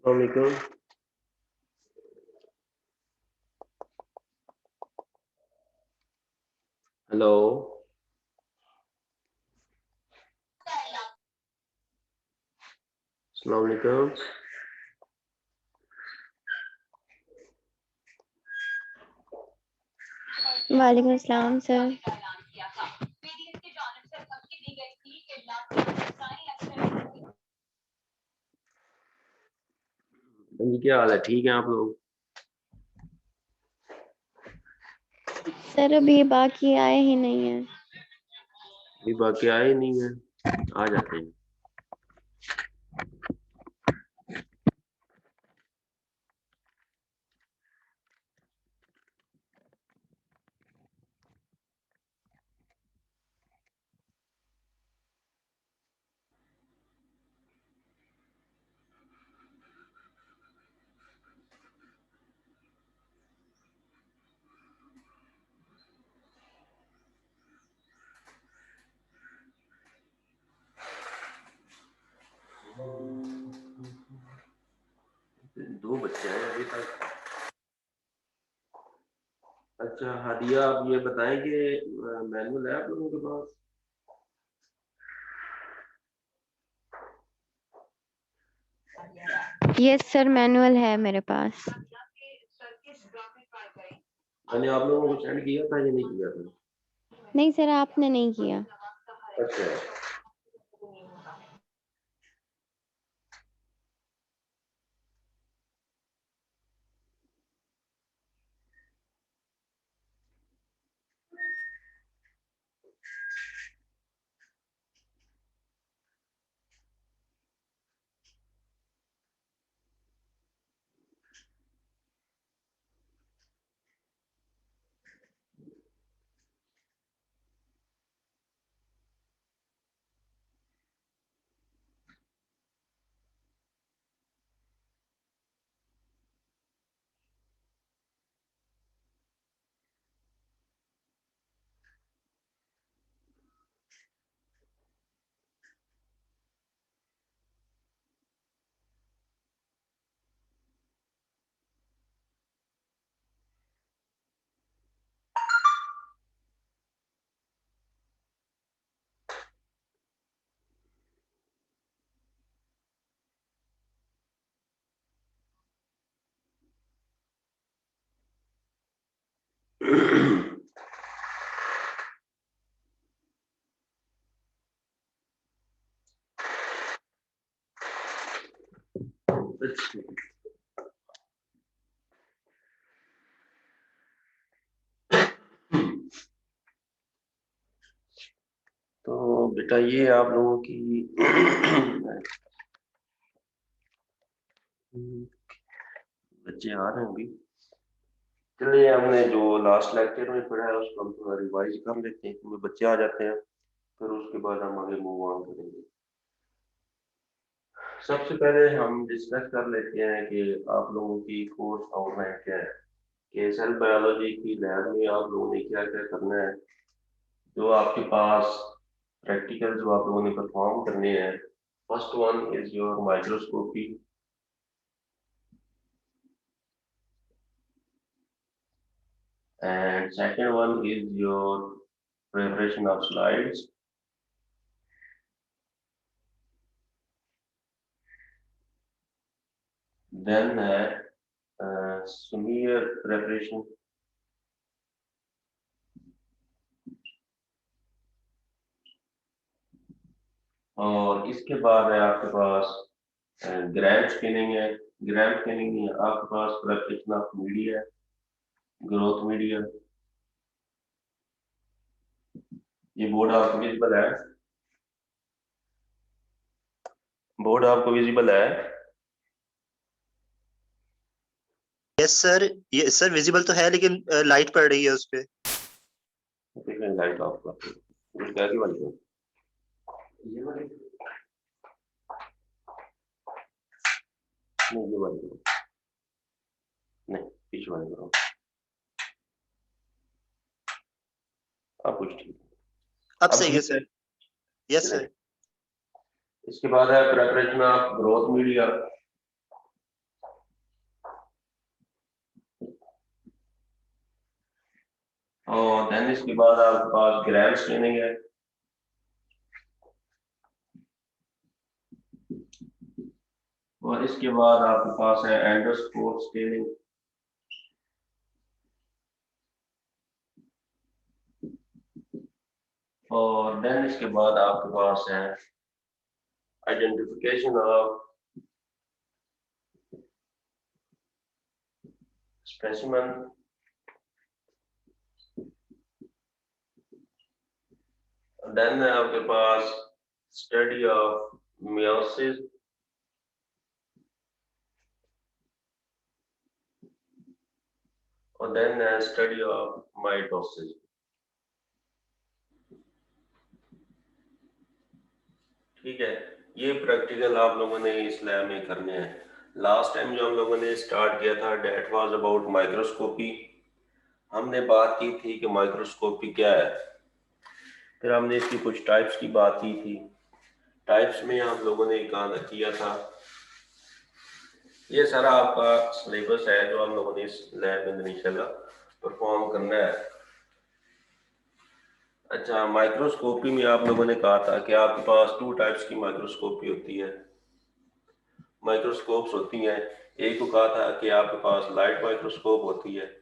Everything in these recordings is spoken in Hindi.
Assalamualaikum. हेलो। अस्सलामुअलैकुम। वालेकुम अस्सलाम सर। जी क्या हाल है? ठीक है आप लोग? सर अभी बाकी आए ही नहीं है। अभी बाकी आए ही नहीं है, आ जाते हैं। दो बच्चे हैं अभी तक। अच्छा हादिया, आप ये बताएं कि मैनुअल है आप लोगों के पास? यस सर, मैनुअल है मेरे पास। मैंने आप लोगों को सेंड किया था या नहीं किया था? नहीं सर, आपने नहीं किया। अच्छा। अच्छा। तो बेटा ये आप लोगों की बच्चे आ रहे हैं अभी। चलिए हमने जो लास्ट लेक्चर में पढ़ा है उसको हम थोड़ा रिवाइज कर लेते हैं, क्योंकि बच्चे आ जाते हैं, फिर उसके बाद हम आगे मूव ऑन करेंगे। सबसे पहले हम डिस्कस कर लेते हैं कि आप लोगों की कोर्स आउटलाइन क्या है, कि सेल बायोलॉजी की लैब में आप लोगों ने क्या क्या करना है, जो आपके पास प्रैक्टिकल जो आप लोगों ने परफॉर्म करने हैं। First one is your microscopy, and second one is your preparation of slides. Then smear preparation. और इसके बाद है आपके पास ग्राम स्कैनिंग है। ग्राम स्कैनिंग में आपके पास preparation of media, growth media. ये बोर्ड आपको विजिबल है? बोर्ड आपको विजिबल है? यस सर, ये सर विजिबल तो है लेकिन लाइट पड़ रही है उस पे। लाइट ऑफ कर दो। क्या की वाली है? ये वाली नहीं, ये वाली करो। नहीं, पीछे वाली करो। आप कुछ ठीक अब सही है सर। यस है। सर। इसके बाद है प्रेपरेशन ऑफ ग्रोथ मीडिया। और देन इसके बाद आपके पास ग्राम स्टेनिंग है, और इसके बाद आपके पास है एंडोस्कोप स्टेनिंग, और देन इसके बाद आपके पास है आइडेंटिफिकेशन ऑफ स्पेसिमेन, देन है आपके पास स्टडी ऑफ मियोसिस, और देन है स्टडी ऑफ माइटोसिस। ठीक है, ये प्रैक्टिकल आप लोगों ने इस लैब में करने हैं। लास्ट टाइम जो हम लोगों ने स्टार्ट किया था डेट वाज अबाउट माइक्रोस्कोपी। हमने बात की थी कि माइक्रोस्कोपी क्या है, फिर हमने इसकी कुछ टाइप्स की बात की थी। टाइप्स में हम लोगों ने किया था, ये सारा आपका सिलेबस है जो हम लोगों ने इस लैब में इंशाल्लाह परफॉर्म करना है। अच्छा, माइक्रोस्कोपी में आप लोगों ने कहा था कि आपके पास 2 टाइप्स की माइक्रोस्कोपी होती है, माइक्रोस्कोप्स होती हैं। एक को कहा था कि आपके पास लाइट माइक्रोस्कोप होती है,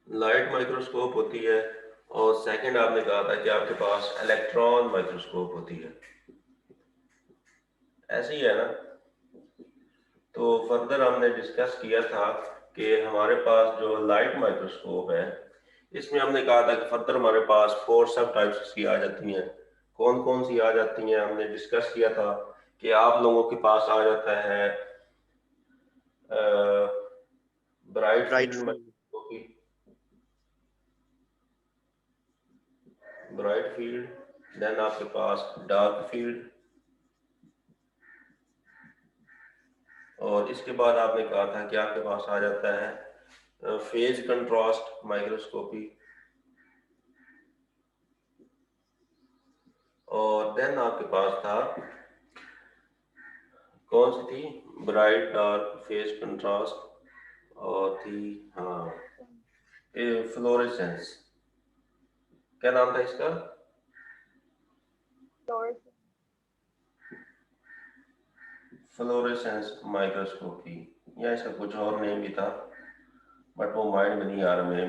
लाइट माइक्रोस्कोप होती है, और सेकंड आपने कहा था कि आपके पास इलेक्ट्रॉन माइक्रोस्कोप होती है। ऐसे ही है ना? तो फर्दर हमने डिस्कस किया था कि हमारे पास जो लाइट माइक्रोस्कोप है, इसमें हमने कहा था कि फर्दर हमारे पास 4 सब टाइप्स की आ जाती हैं। कौन कौन सी आ जाती हैं हमने डिस्कस किया था कि आप लोगों के पास आ जाता है bright Bright field field. Microscopy, bright field, then आपके पास डार्क फील्ड, और इसके बाद आपने कहा था कि आपके पास आ जाता है फेज कंट्रास्ट माइक्रोस्कोपी, और देन आपके पास था कौन सी थी, ब्राइट डार्क फेज कंट्रास्ट, और थी हाँ फ्लोरेसेंस, क्या नाम था इसका, फ्लोरेसेंस माइक्रोस्कोपी, या इसका कुछ और नेम भी था बट वो माइंड में नहीं आ रहा मेरे।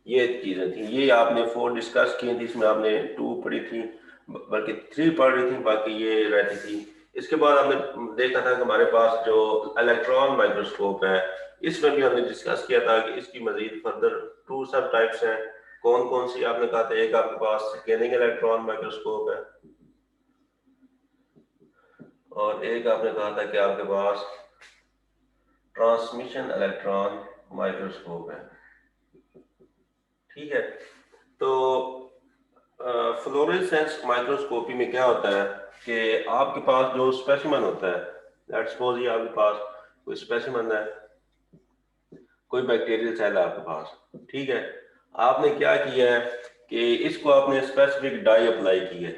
ये चीजें थी, ये आपने 4 डिस्कस की थी, इसमें आपने 2 पढ़ी थी, बल्कि 3 पढ़ रही थी, बाकी ये रहती थी। इसके बाद हमने देखा था कि हमारे पास जो इलेक्ट्रॉन माइक्रोस्कोप है, इसमें भी हमने डिस्कस किया था कि इसकी मजीद फर्दर 2 सब टाइप्स हैं। कौन कौन सी आपने कहा था, एक आपके पास स्कैनिंग इलेक्ट्रॉन माइक्रोस्कोप है, और एक आपने कहा था कि आपके पास ट्रांसमिशन इलेक्ट्रॉन माइक्रोस्कोप है। ठीक है, तो फ्लोरेसेंस माइक्रोस्कोपी में क्या होता है कि आपके पास जो स्पेसिमेन होता है, लेट्स सपोज ये आपके पास कोई स्पेसिमेन है, कोई बैक्टीरियल सेल है आपके पास, ठीक है, आपने क्या किया है कि इसको आपने स्पेसिफिक डाई अप्लाई की है।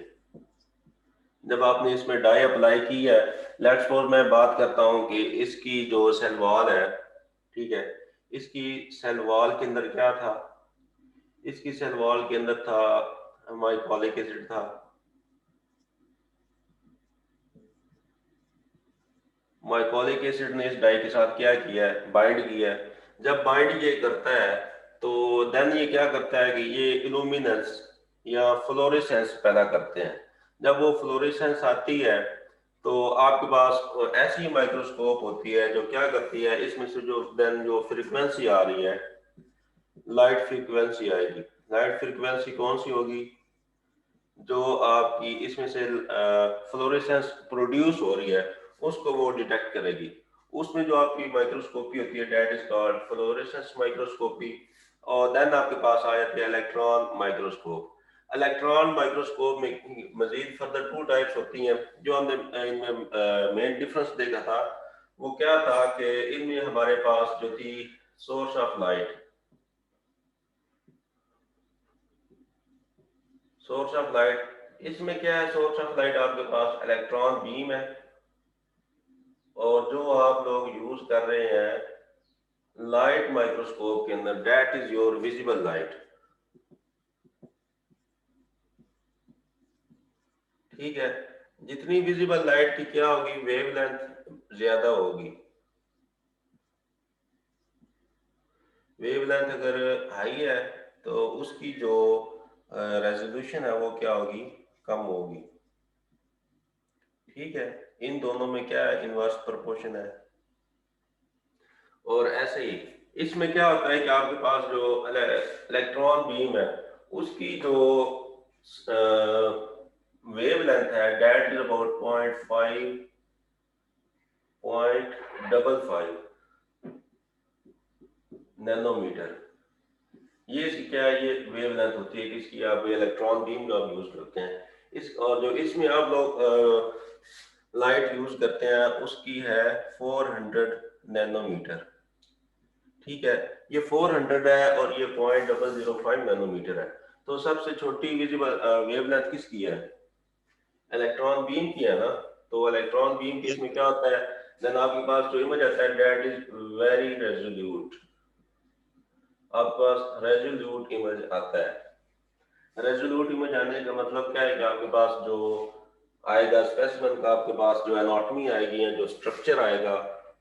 जब आपने इसमें डाई अप्लाई की है, लेट्स सपोज मैं बात करता हूं कि इसकी जो सेल वॉल है, ठीक है, इसकी सेल वॉल के अंदर क्या था, इसकी सेल वॉल के अंदर था माइकोलिक एसिड था, माइकोलिक एसिड ने इस डाई के साथ क्या किया है, बाइंड किया है। जब बाइंड ये करता है तो देन ये क्या करता है कि ये इल्यूमिनेंस या फ्लोरेसेंस पैदा करते हैं। जब वो फ्लोरेसेंस आती है तो आपके पास ऐसी माइक्रोस्कोप होती है जो क्या करती है, इसमें से जो देन जो फ्रीक्वेंसी आ रही है, लाइट फ्रीक्वेंसी आएगी। लाइट फ्रीक्वेंसी कौन सी होगी, जो आपकी इसमें से फ्लोरेसेंस प्रोड्यूस हो रही है उसको वो डिटेक्ट करेगी। उसमें जो आपकी माइक्रोस्कोपी होती है that is called fluorescence microscopy. और देन आपके पास आ जाती है इलेक्ट्रॉन माइक्रोस्कोप। इलेक्ट्रॉन माइक्रोस्कोप में मजीद फर्दर 2 टाइप्स होती हैं, जो हमने इनमें मेन डिफरेंस देखा था वो क्या था कि इनमें हमारे पास जो थी source of light, source of light, इसमें क्या है, सोर्स ऑफ लाइट आपके पास इलेक्ट्रॉन बीम है, और जो आप लोग यूज कर रहे हैं लाइट माइक्रोस्कोप के अंदर, that is your visible light. ठीक है, जितनी विजिबल लाइट की क्या होगी, वेवलेंथ ज्यादा होगी। वेवलेंथ अगर हाई है तो उसकी जो रेजोल्यूशन है वो क्या होगी, कम होगी। ठीक है, इन दोनों में क्या है, इनवर्स प्रोपोर्शन है। और ऐसे ही इसमें क्या होता है कि आपके पास जो इलेक्ट्रॉन बीम है उसकी जो वेवलेंथ है दैट इज अबाउट 0.55 नैनोमीटर। ये इसकी क्या है, ये वेवलेंथ होती है किसकी, आप इलेक्ट्रॉन बीम जो आप यूज करते हैं इस, और जो इसमें आप लोग लाइट यूज करते हैं उसकी है 400 नैनोमीटर। ठीक है, ये 400 है और ये 0.005 नैनोमीटर है। तो सबसे छोटी विजिबल वेवलेंथ किसकी है, इलेक्ट्रॉन बीम की है ना। तो इलेक्ट्रॉन बीम की इसमें क्या होता है, देन आपके पास जो इमेज आता है दैट इज वेरी रेजोल्यूट, आपके पास रेजोल्यूट इमेज आता है। रेजोल्यूट इमेज आने का मतलब क्या है कि आपके पास जो आएगा स्पेसिमेन का, आपके पास जो एनाटॉमी आएगी या जो स्ट्रक्चर आएगा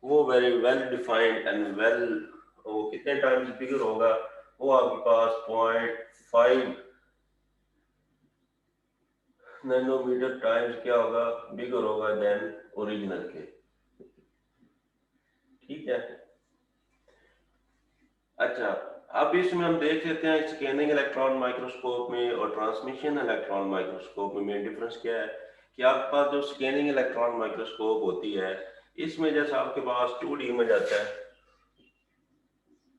वो very well defined and well, वो कितने टाइम्स बिगर होगा, वो आपके पास 0.5 नैनोमीटर टाइम्स क्या होगा, बिगर होगा देन ओरिजिनल के। ठीक है, अच्छा, अब इसमें हम देख लेते हैं स्कैनिंग इलेक्ट्रॉन माइक्रोस्कोप में और ट्रांसमिशन इलेक्ट्रॉन माइक्रोस्कोप में मेन डिफरेंस क्या है। कि आपके पास जो स्कैनिंग इलेक्ट्रॉन माइक्रोस्कोप होती है इसमें जैसा आपके पास 2D इमेज आता है।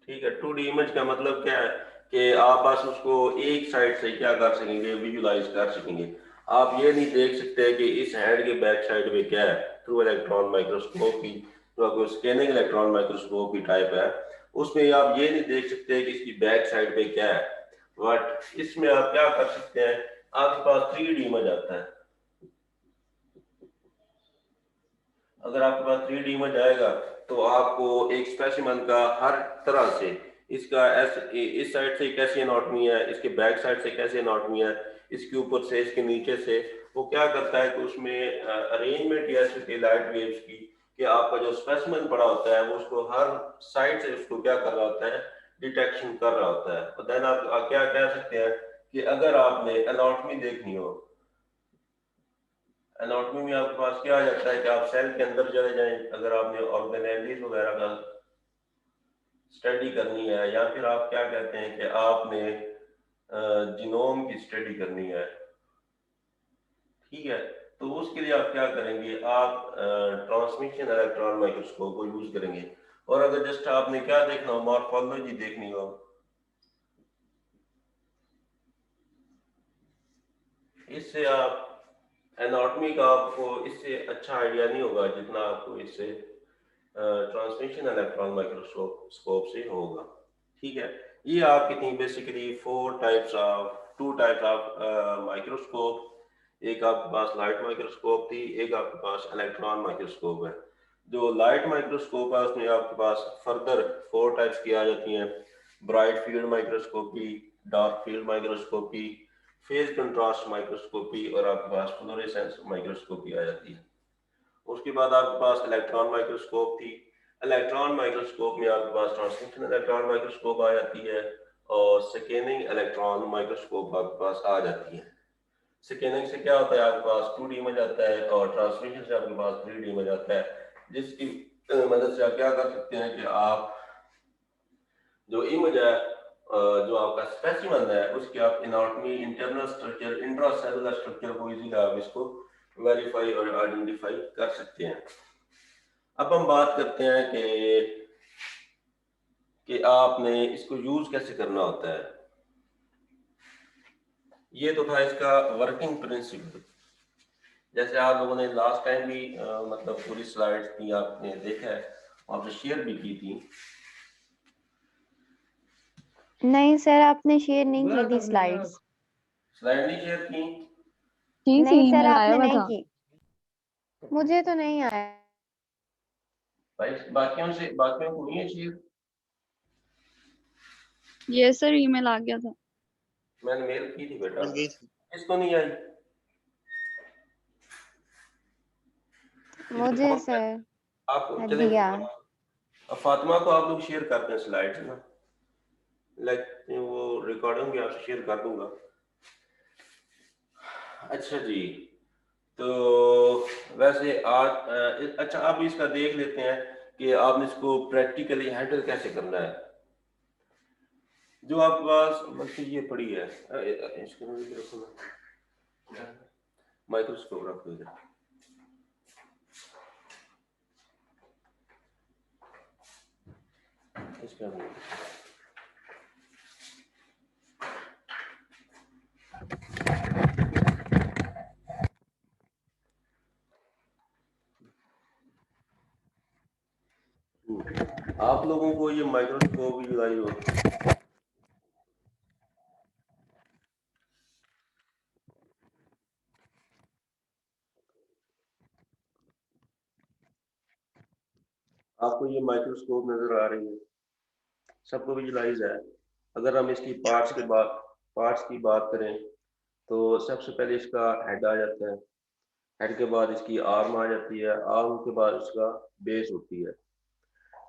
ठीक है, 2D इमेज का मतलब क्या है कि आप बस उसको एक साइड से क्या कर सकेंगे, विजुलाइज कर सकेंगे। आप ये नहीं देख सकते कि इस हैंड के बैक साइड में क्या है। थ्रू इलेक्ट्रॉन माइक्रोस्कोप की जो स्कैनिंग इलेक्ट्रॉन माइक्रोस्कोप की टाइप है उसमें आप ये नहीं देख सकते कि इसकी बैक साइड पे क्या है। बट इसमें आप क्या कर सकते हैं, आपके पास 3D इमेज आता है। अगर आपके पास 3D इमेज आएगा तो आपको एक स्पेसिमेन का हर तरह से इसका इस साइड से कैसी एनाटॉमी है, इसके बैक साइड से कैसी एनाटॉमी है, इसके ऊपर से, इसके नीचे से, वो क्या करता है कि उसमें अरेंजमेंट ऐसी होती है लाइट वेव्स की कि आपका जो स्पेसिमेन पड़ा होता है वो उसको हर साइड से उसको क्या कर रहा होता है, डिटेक्शन कर रहा होता है। और देन आप क्या कह सकते हैं कि अगर आपने एनाटॉमी देखनी हो, एनाटॉमी में आपके पास क्या आ जाता है कि आप सेल के अंदर चले जाएं, अगर आपने ऑर्गेनेलिस वगैरह का स्टडी करनी है, या फिर आप क्या कहते हैं कि आपने जीनोम की स्टडी करनी है। ठीक है, तो उसके लिए आप क्या करेंगे, आप ट्रांसमिशन इलेक्ट्रॉन माइक्रोस्कोप को यूज करेंगे। और अगर जस्ट आपने क्या देखना हो, मॉर्फोलॉजी देखनी हो, इससे आप एनाटॉमी का आपको इससे अच्छा आइडिया नहीं होगा जितना आपको इससे ट्रांसमिशन इलेक्ट्रॉन माइक्रोस्कोप से होगा। ठीक है, ये आपकी थी basically two types of microscope. एक आपके पास लाइट माइक्रोस्कोप थी, एक आपके पास इलेक्ट्रॉन माइक्रोस्कोप है। जो लाइट माइक्रोस्कोप है उसमें आपके पास फर्दर 4 टाइप्स की आ जाती हैं, bright field microscopy, dark field microscopy, phase contrast microscopy, और आपके पास फ्लोरेसेंस माइक्रोस्कोपी आ जाती है। उसके बाद आपके पास इलेक्ट्रॉन माइक्रोस्कोप थी। इलेक्ट्रॉन माइक्रोस्कोप में आपके पास ट्रांसमिशन इलेक्ट्रॉन माइक्रोस्कोप आ जाती है, और स्कैनिंग इलेक्ट्रॉन माइक्रोस्कोप आपके पास आ जाती है। स्कैनिंग से क्या होता है, आपके पास 2D इमेज आता है, और ट्रांसमिशन से आपके पास 3D इमेज आता है, जिसकी मदद से आप क्या कर सकते हैं कि आप जो इमेज है, जो आपका स्पेसिमेन है, उसकी आप anatomy, internal structure, intracellular structure को इजीली आप इसको वेरीफाई और आइडेंटिफाई कर सकते हैं। अब हम बात करते हैं कि आपने इसको यूज कैसे करना होता है। ये तो था इसका वर्किंग प्रिंसिपल। जैसे आप लोगों ने लास्ट टाइम भी मतलब पूरी स्लाइड्स थी आपने देखा है, आपने शेयर भी की थी। नहीं सर, आपने शेयर नहीं की थी स्लाइड्स। स्लाइड नहीं शेयर की? जी नहीं सर, ईमेल आया आपने हुआ नहीं था। की। मुझे तो नहीं आया। भाई बाकियों को नहीं है शेयर? ये सर ईमेल आ गया था। मैंने मेल की थी बेटा, मिल गई थी। इसको नहीं आई? किसी मुझे को सर आप चले, दिया। अब फातिमा को आप लोग शेयर करते हैं स्लाइड्स ना, लाइक वो रिकॉर्डिंग भी आपसे शेयर कर दूंगा। अच्छा जी, तो वैसे आज अच्छा आप इसका देख लेते हैं कि आपने इसको प्रैक्टिकली हैंडल कैसे करना है। जो आपके पास मतलब ये पड़ी है इसको रखो ना, माइक्रोस्कोप रखो इधर। इसका आप लोगों को ये माइक्रोस्कोप यूज हो, आपको ये माइक्रोस्कोप नजर आ रही है, सबको विजुलाइज है। अगर हम इसकी पार्ट्स की बात करें तो सबसे पहले इसका हेड आ जाता है, हेड के बाद इसकी आर्म आ जाती है, आर्म के बाद इसका बेस होती है।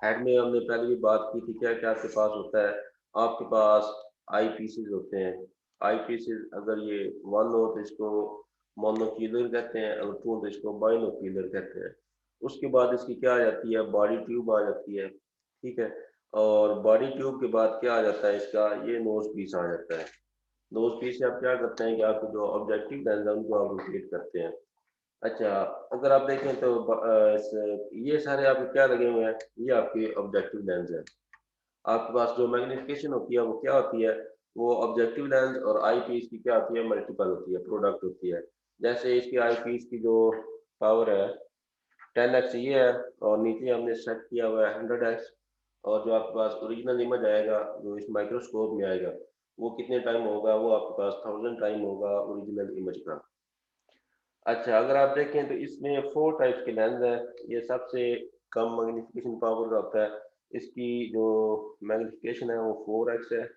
हेड में हमने पहले भी बात की थी, क्या क्या आपके पास होता है, आपके पास आई पीसेज होते हैं। आई पीसेज अगर ये वन हो तो इसको मोनोक्यूलर कहते हैं, अगर टू हो तो इसको बाइनोक्यूलर कहते हैं। उसके बाद इसकी क्या आ जाती है, बॉडी ट्यूब आ जाती है, ठीक है। और बॉडी ट्यूब के बाद क्या आ जाता है, इसका ये नोज पीस आ जाता है। नोज पीस से आप क्या करते हैं कि आपके जो ऑब्जेक्टिव लेंस है उनको आप रोटेट करते हैं। अच्छा, अगर आप देखें तो ये सारे आपके क्या लगे हुए हैं, ये आपके ऑब्जेक्टिव लेंस है। आपके पास जो मैग्निफिकेशन होती है वो क्या होती है, वो ऑब्जेक्टिव लेंस और आई पीस की क्या होती है, मल्टीपल होती है, प्रोडक्ट होती है। जैसे इसकी आई पीस की जो पावर है 10x ये है, और नीचे हमने सेट किया हुआ है 100x। और जो आपके पास ओरिजिनल इमेज आएगा जो इस माइक्रोस्कोप में आएगा वो कितने टाइम होगा, वो आपके पास 1000 टाइम होगा ओरिजिनल इमेज का। अच्छा, अगर आप देखें तो इसमें 4 टाइप्स के लेंस है। ये सबसे कम मैग्निफिकेशन पावर का होता है, इसकी जो मैग्निफिकेशन है वो 4x है।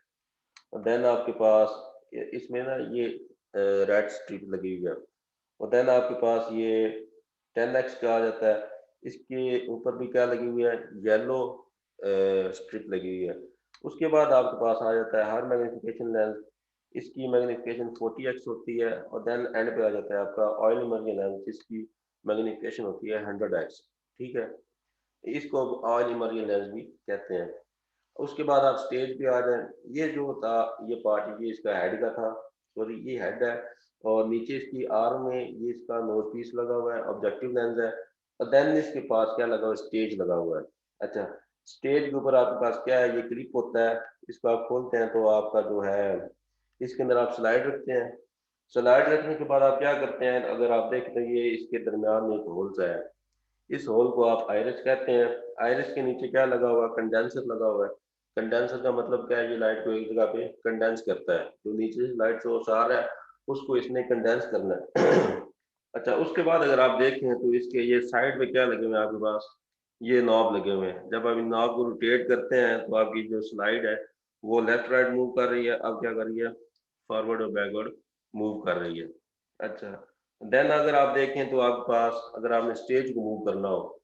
और देन आपके पास इसमें ना ये रेड स्ट्रिप लगी हुई है। और देन आपके पास ये 10x का आ जाता है, इसके ऊपर भी क्या लगी हुई है, येलो स्ट्रिप लगी हुई है। उसके बाद आपके पास आ जाता है हर मैग्निफिकेशन लेंस, इसकी मैग्निफिकेशन 40x होती है। और देन एंड पे आ जाता है आपका ऑयल इमर्जन लेंस, जिसकी मैग्निफिकेशन होती है 100x, ठीक है। इसको ऑयल इमर्जन लेंस भी कहते हैं। उसके बाद आप स्टेज पे आ जाए, ये जो था ये पार्ट ये इसका हेड का था, सॉरी ये हेड है। और नीचे इसकी आर्म में ये इसका नोज पीस लगा हुआ है, ऑब्जेक्टिव लेंस है। और देन इसके पास क्या लगा हुआ है, स्टेज लगा हुआ है। अच्छा, स्टेज के ऊपर आपके पास क्या है, ये क्लिप होता है, इसको आप खोलते हैं तो आपका जो है इसके अंदर आप स्लाइड रखते हैं। स्लाइड रखने के बाद आप क्या करते हैं, अगर आप देखते हैं ये इसके दरमियान में एक होल सा है, इस होल को आप आयरिस कहते हैं। आयरिस के नीचे क्या लगा हुआ है, कंडेंसर लगा हुआ है। कंडेंसर का मतलब क्या है, ये लाइट को एक जगह पे कंडेंस करता है, जो नीचे से लाइट सोर्स आ रहा है उसको इसने कंडेंस करना है। अच्छा, उसके बाद अगर आप देखें तो इसके ये साइड पे क्या लगे हुए हैं आपके पास, ये नॉब लगे हुए हैं। जब आप इन नॉब को रोटेट करते हैं तो आपकी जो स्लाइड है वो लेफ्ट राइट मूव कर रही है, अब क्या कर रही है, फॉरवर्ड और बैकवर्ड मूव कर रही है। अच्छा, देन अगर आप देखें तो आपके पास अगर आपने स्टेज को मूव करना हो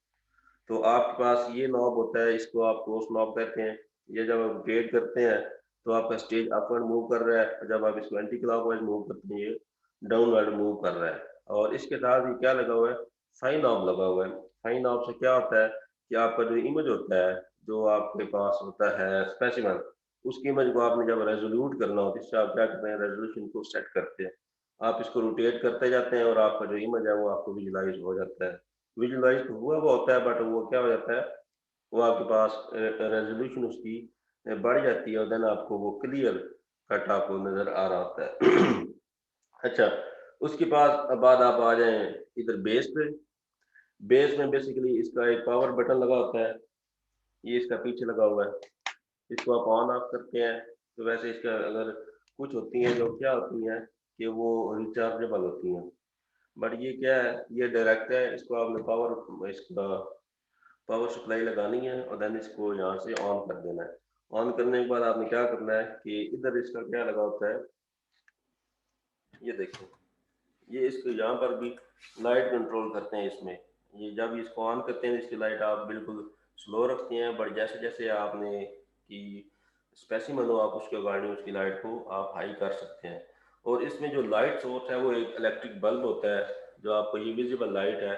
तो आपके पास ये नॉब होता है, इसको आप क्रॉस नॉब कहते हैं। ये जब आप रोटेट करते हैं तो आपका स्टेज अपवर्ड मूव कर रहा है, और जब आप इसको एंटी क्लॉकवाइज मूव करते हैं ये डाउनवर्ड मूव कर रहा है। और इसके साथ ही क्या लगा हुआ है, फाइन नॉब लगा हुआ है। फाइन नॉब से क्या होता है कि आपका जो इमेज होता है, जो आपके पास होता है स्पेसिमन, उसकी इमेज को आपने जब रेजोल्यूट करना हो तो इससे आप क्या करते हैं, रेजोल्यूशन को सेट करते हैं। आप इसको रोटेट करते जाते हैं और आपका जो इमेज है वो आपको विजुलाइज हो जाता है। विजुलाइज हुआ वो होता है, बट वो क्या हो जाता है, वो आपके पास रेजोल्यूशन उसकी बढ़ जाती है, और देन आपको वो क्लियर कट आपको नजर आ रहा होता है। अच्छा, उसके बाद आप आ जाएं इधर बेस पे। बेस में बेसिकली इसका एक पावर बटन लगा होता है, ये इसका पीछे लगा हुआ है, इसको आप ऑन ऑफ करते हैं। तो वैसे इसका अगर कुछ होती हैं जो क्या होती हैं कि वो रिचार्जेबल होती हैं, बट ये क्या है, ये डायरेक्ट है, इसको आपने इसका पावर सप्लाई लगानी है और देन इसको यहाँ से ऑन कर देना है। ऑन करने के बाद आपने क्या करना है कि इधर इसका क्या लगा होता है, ये देखें, ये इसको यहाँ पर भी लाइट कंट्रोल करते हैं इसमें। ये जब इसको ऑन करते हैं इसकी लाइट आप बिल्कुल स्लो रखते हैं, बट जैसे जैसे आपने कि स्पेसिमन हो आप उसके अकॉर्डिंग उसकी लाइट को आप हाई कर सकते हैं। और इसमें जो लाइट सोर्स है वो एक इलेक्ट्रिक बल्ब होता है, जो आपको ये विजिबल लाइट है,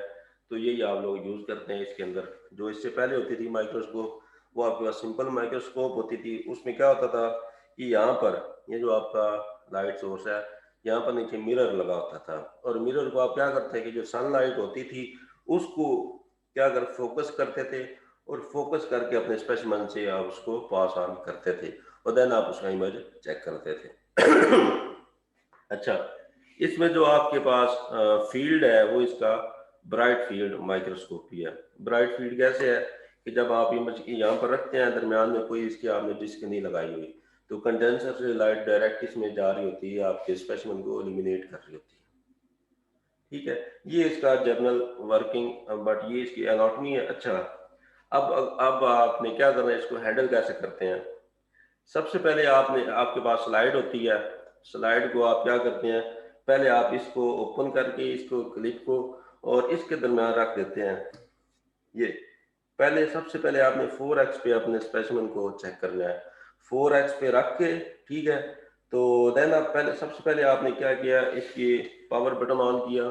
तो यही आप लोग यूज़ करते हैं इसके अंदर। जो इससे पहले होती थी माइक्रोस्कोप, वो आपके पास सिंपल माइक्रोस्कोप होती थी, उसमें क्या होता था कि यहाँ पर ये जो आपका लाइट सोर्स है, यहाँ पर नीचे मिरर लगा होता था, और मिरर को आप क्या करते हैं कि जो सनलाइट होती थी उसको क्या कर फोकस करते थे, और फोकस करके अपने स्पेसिमेन से आप उसको पास ऑन करते थे, और देन आप उसका इमेज चेक करते थे। अच्छा, इसमें जो आपके पास फील्ड है वो इसका ब्राइट फील्ड माइक्रोस्कोपी है। ब्राइट फील्ड कैसे है कि जब आप इमेज यहाँ पर रखते हैं, दरमियान में कोई इसकी आपने डिस्क नहीं लगाई हुई, तो कंडेंसर से लाइट डायरेक्ट इसमें जा रही होती है, आपके स्पेसिमेन को एलिमिनेट कर रही होती है। ठीक है, ये इसका जनरल वर्किंग, बट ये इसकी एनाटॉमी है। अच्छा, अब आपने क्या करना है, इसको हैंडल कैसे करते हैं। सबसे पहले आपके पास स्लाइड होती है, स्लाइड को आप क्या करते हैं, पहले आप इसको ओपन करके इसको क्लिप को और इसके दरम्यान रख देते हैं। ये पहले सबसे पहले आपने 4x पे अपने स्पेसिमेन को चेक करना है, 4x पे रख के, ठीक है। तो देन आप सबसे पहले आपने क्या किया, इसकी पावर बटन ऑन किया।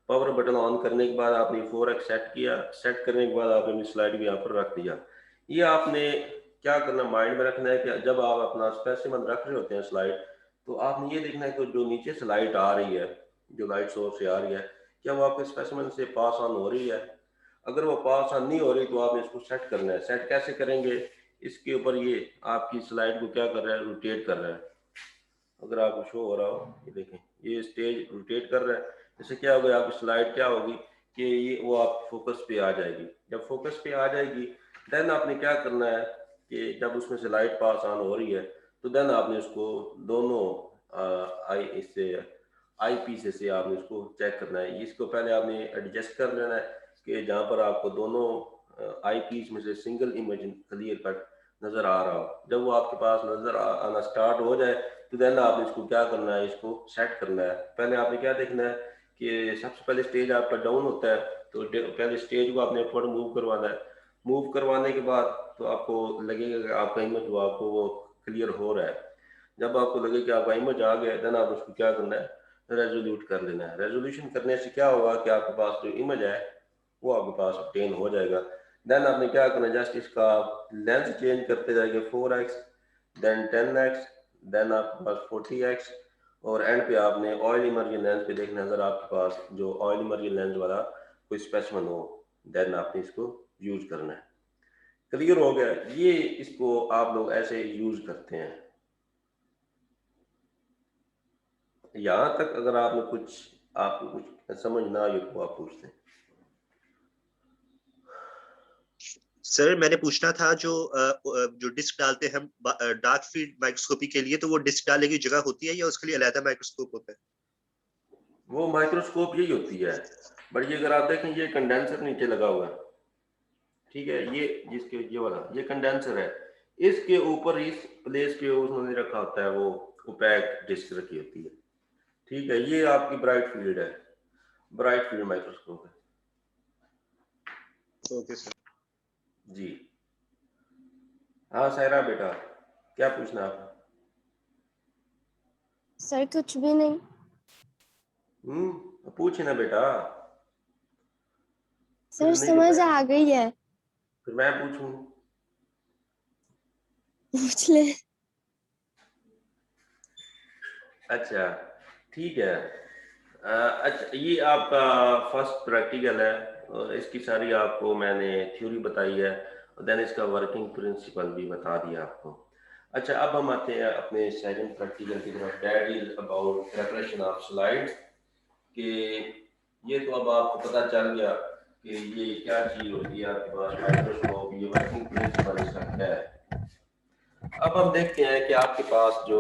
पावर बटन ऑन करने के बाद आपने 4x सेट किया, सेट करने के बाद आपने स्लाइड भी यहाँ पर रख दिया। ये आपने क्या करना, माइंड में रखना है कि जब आप अपना स्पेसिमेन रख रहे होते हैं स्लाइड, तो आपने ये देखना है कि जो नीचे से लाइट आ रही है, जो लाइट सोर्स से आ रही है, क्या वो आपके स्पेसिमेन से पास ऑन हो रही है। अगर वो पास ऑन नहीं हो रही तो आपने इसको सेट करना है। सेट कैसे करेंगे, इसके ऊपर ये आपकी स्लाइड को क्या कर रहा है, रोटेट कर रहा है। अगर आपको शो हो रहा हो, ये देखें, ये स्टेज रोटेट कर रहा है। इससे क्या होगा, आपकी स्लाइड क्या होगी कि ये वो आप फोकस पे आ जाएगी। जब फोकस पे आ जाएगी, देन आपने क्या करना है कि जब उसमें से लाइट पास ऑन हो रही है, तो देन आपने उसको दोनों आई पीस से आपने उसको चेक करना है। इसको पहले आपने एडजस्ट कर लेना है कि जहाँ पर आपको दोनों आई पीस में से सिंगल इमेज क्लियर कट नजर आ रहा हो। जब वो आपके पास नजर आना स्टार्ट हो जाए, तो देन आपने इसको क्या करना है, इसको सेट करना है। पहले आपने क्या देखना है कि सबसे पहले स्टेज आपका डाउन होता है, तो पहले स्टेज को आपने अपवर्ड मूव करवाना है। मूव करवाने के बाद तो आपको लगेगा कि आपका इमेज वो आपको वो क्लियर हो रहा है। जब आपको लगे कि आपका इमेज आ गया, देन आप उसको क्या करना है, रेजोल्यूट कर लेना है। रेजोल्यूशन करने से क्या होगा कि आपके पास जो इमेज है वो आपके पास ऑब्टेन हो जाएगा। देन आपने क्या करना है, जस्ट इसका लेंथ चेंज करते जाएंगे, 4x, देन 10x, देन आपके पास 40x, और एंड पे आपने ऑयल इमर्जन लेंस पे देखना है। अगर आपके पास जो ऑयल इमर्जन लेंस वाला कोई स्पेसिमेन हो, देन आपने इसको यूज करना है। क्लियर हो गया, ये इसको आप लोग ऐसे यूज करते हैं। यहाँ तक अगर आपको कुछ समझ ना आए तो आप पूछते हैं। सर मैंने पूछना था, जो डिस्क डालते हैं हम डार्क फील्ड माइक्रोस्कोपी के लिए, तो वो डिस्क डालने की जगह होती है या उसके लिए अलग माइक्रोस्कोप होता है? वो माइक्रोस्कोप यही होती है, बट ये अगर आप देखें, ये कंडेंसर नीचे लगा हुआ है, ठीक है, ये जिसके ये वाला ये कंडेंसर है, इसके ऊपर इस प्लेस पे उन्होंने रखा होता है, वो ओपैक डिस्क रखी होती है। ठीक है, ये आपकी ब्राइट फील्ड है, ब्राइट फील्ड माइक्रोस्कोप है। Okay sir. जी हाँ सायरा बेटा, क्या पूछना आपने? सर कुछ भी नहीं। पूछे ना बेटा, सर फिर नहीं समझ बताया, आ गई है। फिर मैं पूछूं? पूछ ले। अच्छा ठीक है। अच्छा, ये आपका फर्स्ट प्रैक्टिकल है, और इसकी सारी आपको मैंने थ्योरी बताई है, और देन इसका वर्किंग प्रिंसिपल भी बता दिया आपको। अच्छा, अब हम आते हैं अपने सेकंड प्रैक्टिकल की तरफ, that is about preparation of slides. कि ये तो अब आपको पता चल गया कि ये क्या चीज होती है आपके पास माइक्रोस्कोप, ये वर्किंग प्रिंसिपल इसका क्या है। अब हम देखते हैं कि आपके पास जो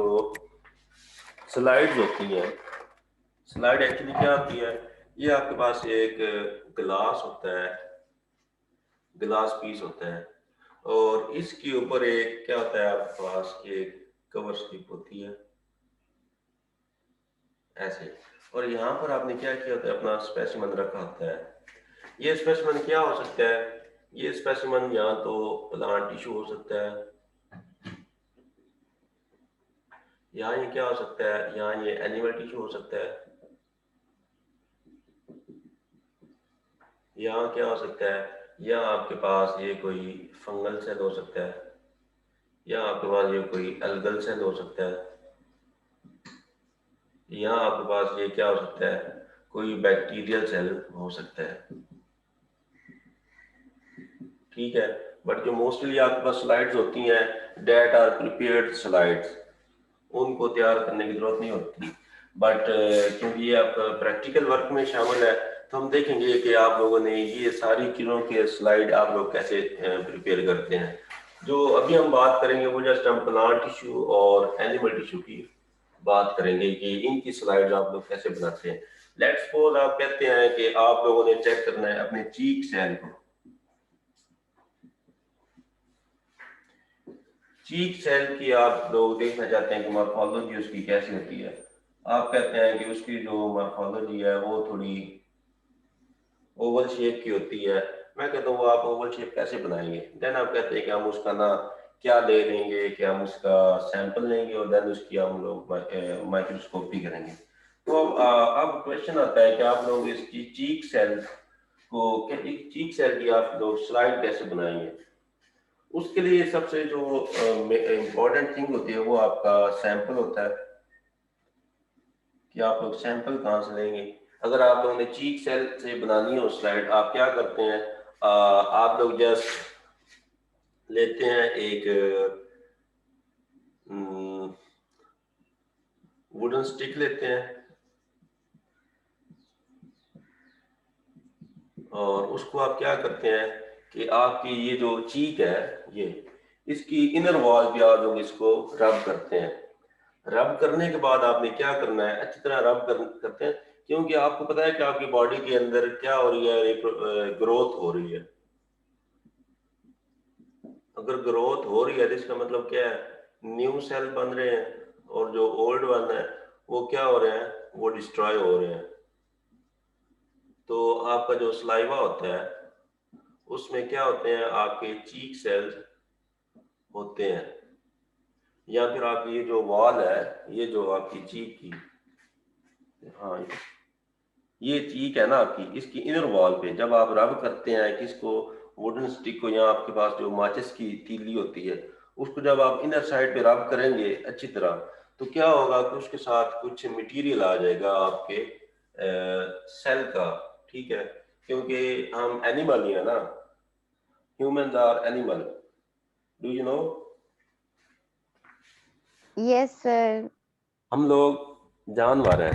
स्लाइड्स होती हैं, स्लाइड एक्चुअली क्या होती है, ये आपके पास एक ग्लास होता है, ग्लास पीस होता है, और इसके ऊपर एक क्या होता है आपके पास एक कवर स्लिप होती है ऐसे, और यहाँ पर आपने क्या किया होता है अपना स्पेसिमन रखा होता है। ये स्पेसिमन क्या हो सकता है, ये स्पेसिमन या तो प्लांट टिश्यू हो सकता है, यहाँ ये क्या हो सकता है, यहाँ ये एनिमल टिश्यू हो सकता है, यहाँ क्या हो सकता है, या आपके पास ये कोई फंगल सेल हो सकता है, या आपके पास ये कोई एल्गल सेल हो सकता है, या आपके पास ये क्या हो सकता है, कोई बैक्टीरियल सेल हो सकता है। ठीक है, बट जो मोस्टली आपके पास स्लाइड्स होती हैं डेट आर प्रिपेयर्ड स्लाइड्स, उनको तैयार करने की जरूरत नहीं होती, बट क्योंकि ये आपका प्रैक्टिकल वर्क में शामिल है तो हम देखेंगे कि आप लोगों ने ये सारी चीज़ों के स्लाइड आप लोग कैसे प्रिपेयर करते हैं। जो अभी हम बात करेंगे वो जस्ट हम प्लांट टिश्यू और एनिमल टिश्यू की बात करेंगे कि इनकी स्लाइड्स आप लोग कैसे बनाते हैं। लेट्स सपोज आप कहते हैं कि आप लोगों ने चेक करना है अपने चीक सेल को, चीक सेल की आप लोग देखना चाहते हैं कि मॉर्फोलॉजी उसकी कैसी होती है। आप कहते हैं कि उसकी जो मॉर्फोलॉजी है वो थोड़ी ओवल शेप की होती है। मैं कहता हूँ वो आप ओवल शेप कैसे बनाएंगे, देन आप कहते हैं कि हम उसका ना क्या ले लेंगे कि हम उसका सैंपल लेंगे और देन उसकी हम लोग माइक्रोस्कोपी करेंगे। तो अब क्वेश्चन आता है कि आप लोग इसकी चीक सेल को, चीक सेल की आप लोग स्लाइड कैसे बनाएंगे। उसके लिए सबसे जो इम्पोर्टेंट थिंग होती है वो आपका सैंपल होता है कि आप लोग सैंपल कहाँ से लेंगे। अगर आप लोगों ने चीक सेल से बनानी हो स्लाइड, आप क्या करते हैं, आप लोग जस्ट लेते हैं एक वुडन स्टिक लेते हैं और उसको आप क्या करते हैं कि आपकी ये जो चीक है ये इसकी इनर वॉल पे आप लोग इसको रब करते हैं। रब करने के बाद आपने क्या करना है, अच्छी तरह रब करते हैं, क्योंकि आपको पता है कि आपकी बॉडी के अंदर क्या हो रही है, ग्रोथ हो रही है। अगर ग्रोथ हो रही है तो इसका मतलब क्या है, न्यू सेल बन रहे हैं और जो ओल्ड वन है वो क्या हो रहे हैं, वो डिस्ट्रॉय हो रहे हैं। तो आपका जो सलाइवा होता है उसमें क्या होते हैं, आपके चीक सेल्स होते हैं, या फिर आपकी ये जो वॉल है, ये जो आपकी चीक की, हाँ ये चीक है ना आपकी, इसकी इनर वॉल पे जब आप रब करते हैं किसको, वुडन स्टिक को, या आपके पास जो माचिस की तीली होती है उसको जब आप इनर साइड पे रब करेंगे अच्छी तरह, तो क्या होगा कि उसके साथ कुछ मटेरियल आ जाएगा आपके सेल का। ठीक है, क्योंकि हम एनिमल ही है ना, humans are animal, do you know. Yes, sir. हम लोग जानवर हैं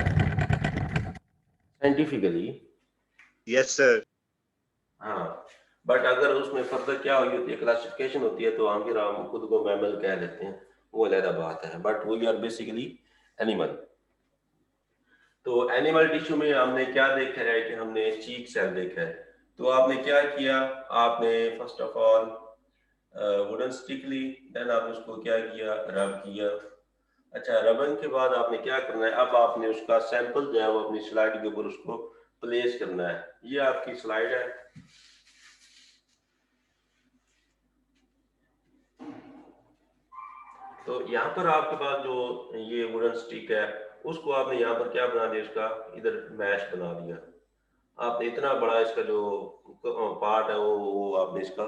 साइंटिफिकली। Yes sir. हाँ, बट अगर उसमें फर्दर क्या हुई होती है, क्लासिफिकेशन होती है, तो हम फिर हम खुद को मैमल कह लेते हैं, वो अलग बात है, but we are basically animal. तो एनिमल टिश्यू में हमने क्या देखा है कि हमने चीक सेल देखा है। तो आपने क्या किया, आपने first of all wooden stick ली, देन आपने उसको क्या किया, रब किया। अच्छा, रबन के बाद आपने क्या करना है, अब आपने उसका सैंपल जो है वो अपनी स्लाइड के ऊपर उसको प्लेस करना है। ये आपकी स्लाइड है, तो यहाँ पर आपके पास जो ये वुडन स्टिक है उसको आपने यहाँ पर क्या बना दिया, उसका इधर मैश बना दिया। आपने इतना बड़ा इसका जो पार्ट है वो आपने इसका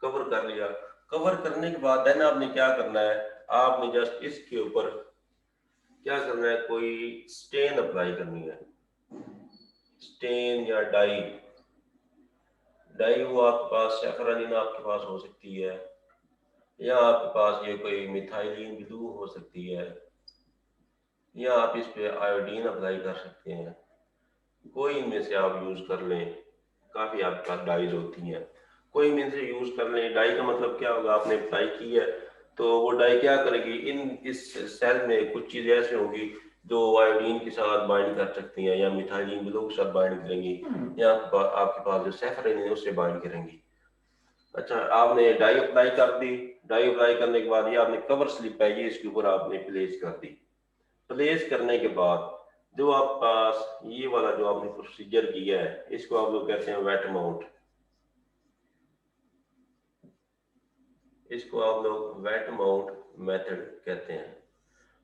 कवर कर लिया। कवर करने के बाद देन आपने क्या करना है, आपने जस्ट इसके ऊपर क्या करना है, कोई स्टेन अप्लाई करनी है, स्टेन या डाई। डाई वो आपके पास सैफरन आपके पास हो सकती है, या आपके पास ये कोई मिथाइलिन ब्लू हो सकती है, या आप इस पे आयोडीन अप्लाई कर सकते हैं, कोई इनमें से आप यूज कर लें, काफी आपके पास डाइज होती हैं, कोई इनमें से यूज कर लें। डाई का मतलब क्या होगा, आपने अप्लाई की है तो वो डाई क्या करेगी, इस सेल में कुछ चीजें ऐसी होंगी जो आयोडीन के साथ बाइंड कर सकती हैं, या मिथाइलिन ग्रुप के साथ बाइंड करेंगी, या आपके पास जो सैफरन है उससे बाइंड करेंगी। अच्छा, आपने डाई अप्लाई कर दी, डाई अप्लाई करने के बाद ये आपने कवर स्लिप है ये इसके ऊपर आपने प्लेस कर दी। प्लेस करने के बाद जो आप पास ये वाला जो आपने प्रोसीजर किया है इसको आप लोग कहते हैं वेट माउंट। इसको आप लोग वेट माउंट मेथड कहते हैं।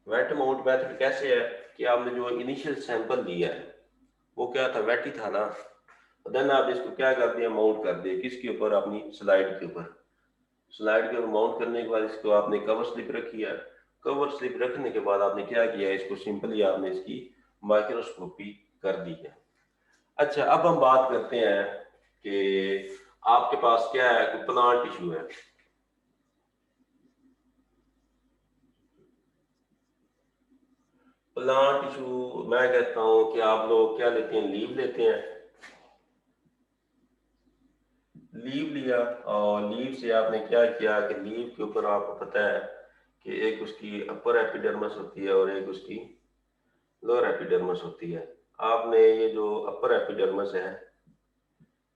वेट माउंट मेथड कैसे है कि आपने जो इनिशियल सैंपल लिया है वो क्या था, वेट ही था ना, देन आप इसको क्या कर दिया, माउंट कर दिया किसके ऊपर, अपनी स्लाइड के ऊपर। स्लाइड के ऊपर माउंट करने के बाद इसको आपने कवर स्लिप रखी है। कवर स्लिप रखने के बाद आपने क्या किया, इसको सिंपली आपने इसकी माइक्रोस्कोपी कर दी है। अच्छा, अब हम बात करते हैं कि आपके पास क्या है, कोई प्लांट टिश्यू है। प्लांट टिश्यू मैं कहता हूं कि आप लोग क्या लेते हैं, लीव लेते हैं। लीव लिया और लीव से आपने क्या किया कि लीव के ऊपर आपको पता है कि एक उसकी अपर एपिडर्मिस होती है और एक उसकी लोअर एपिडर्मिस होती है। आपने ये जो अपर एपिडर्मिस है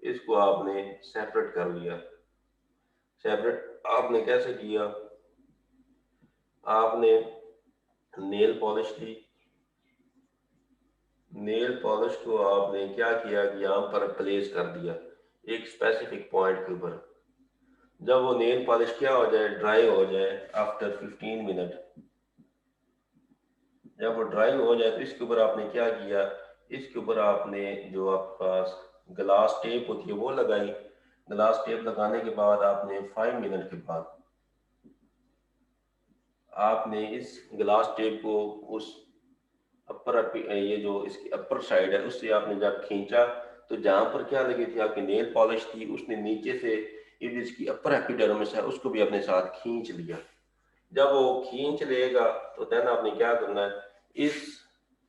इसको आपने सेपरेट कर लिया। सेपरेट आपने कैसे किया, आपने नेल पॉलिश ली। नेल पॉलिश को आपने क्या किया कि यहाँ पर प्लेस कर दिया एक स्पेसिफिक पॉइंट के ऊपर। जब वो नेल पॉलिश क्या हो जाए, ड्राई हो जाए आफ्टर 15 मिनट, जब वो ड्राई हो जाए तो इसके ऊपर आपने क्या किया, इसके ऊपर आपने जो आपके पास ग्लास टेप होती है वो लगाई। ग्लास टेप लगाने के बाद आपने 5 मिनट के बाद आपने इस ग्लास टेप को उस अपर ये जो इसकी अपर साइड है उससे आपने जब खींचा तो जहां पर क्या लगी थी आपकी नेल पॉलिश थी, उसने नीचे से ये जिसकी अपर एपिडर्मिस है उसको भी अपने साथ खींच लिया। जब वो खींच लेगा तो देन आपने क्या करना है, इस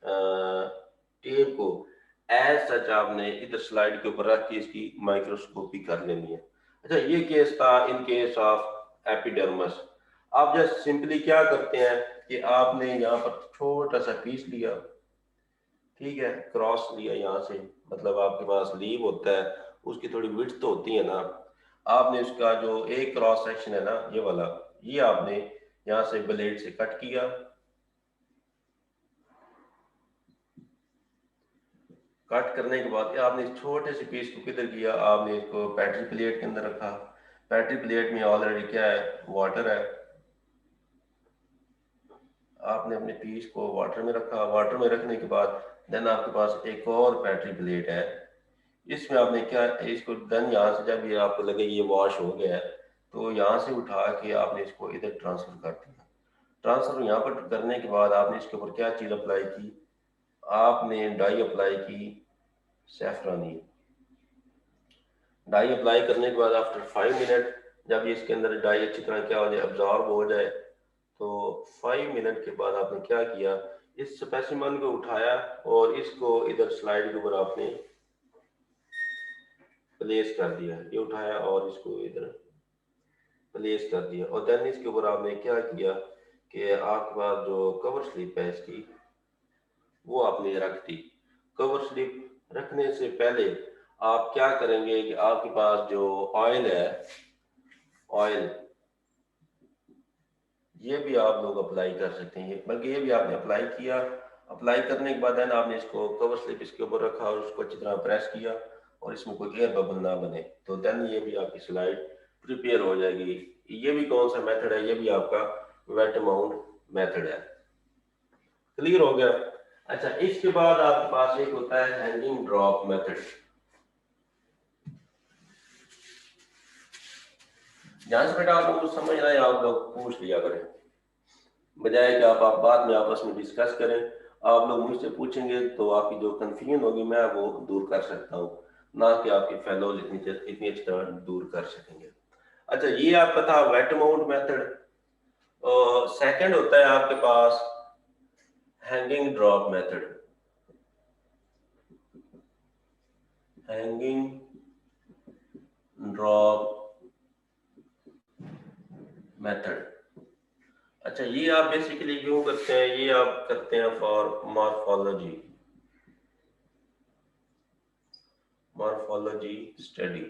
टेप को एज सच आपने इधर स्लाइड के ऊपर रख के इसकी माइक्रोस्कोपी कर लेनी है। अच्छा, ये केस था इन केस ऑफ एपिडर्मिस। आप जस्ट सिंपली क्या करते हैं कि आपने यहाँ पर छोटा सा पीस लिया, ठीक है, क्रॉस लिया यहाँ से, मतलब आपके पास लीव होता है उसकी थोड़ी विड्थ तो होती है ना, आपने उसका जो एक क्रॉस सेक्शन है ना ये वाला, ये आपने यहाँ से ब्लेड से कट किया। कट करने के बाद आपने इस छोटे से पीस को किधर किया, आपने इसको बैटरी प्लेट के अंदर रखा। बैटरी प्लेट में ऑलरेडी क्या है, वाटर है। आपने अपने पीस को वाटर में रखा। वाटर में रखने के बाद देन आपके पास एक और बैटरी प्लेट है। इसमें आपने क्या, इसको देन यहाँ से जब ये आपको लगे ये वॉश हो गया है तो यहाँ से उठा के आपने इसको इधर ट्रांसफर कर दिया। ट्रांसफर यहाँ पर करने के बाद आपने इसके ऊपर क्या चीज़ अप्लाई की, आपने डाई अप्लाई की सैफरानी। डाई अप्लाई करने के बाद आफ्टर 5 मिनट जब ये इसके अंदर डाई अच्छी तरह क्या हो जाए, अब्जॉर्ब हो जाए, तो 5 मिनट के बाद आपने क्या किया, इस स्पेसिमन को उठाया और इसको इधर स्लाइड के ऊपर आपने प्लेस कर दिया। ये उठाया और इसको इधर प्लेस कर दिया और देन इसके ऊपर आपने क्या किया कि आपके पास जो कवर स्लिप है इसकी वो आपने रख दी। कवर स्लिप रखने से पहले आप क्या करेंगे कि आपके पास जो ऑयल है, ऑयल ये भी आप लोग अप्लाई कर सकते हैं, बल्कि ये भी आपने अप्लाई किया। अप्लाई करने के बाद देन आपने इसको कवर स्लिप इसके ऊपर रखा और उसको अच्छी तरह प्रेस किया और इसमें कोई एयर बबल ना बने, तो देन ये भी आपकी स्लाइड प्रिपेयर हो जाएगी। ये भी कौन सा मेथड है, ये भी आपका वेट माउंट मेथड है। क्लियर हो गया। अच्छा, इसके बाद आपके पास एक होता है हैंगिंग ड्रॉप मेथड। जहां से बेटा आप लोग समझ रहे हैं आप लोग पूछ लिया करें, बजाय कि आप बाद में आपस में डिस्कस करें। आप लोग मुझसे पूछेंगे तो आपकी जो कंफ्यूजन होगी मैं वो दूर कर सकता हूँ, ना कि आपके फेलो इतनी अच्छी तरह दूर कर सकेंगे। अच्छा, ये आपका था वेट माउंट मेथड। सेकंड होता है आपके पास hanging drop method. Hanging drop method. अच्छा, ये आप बेसिकली क्यों करते हैं? ये आप करते हैं फॉर मॉर्फोलॉजी स्टडी।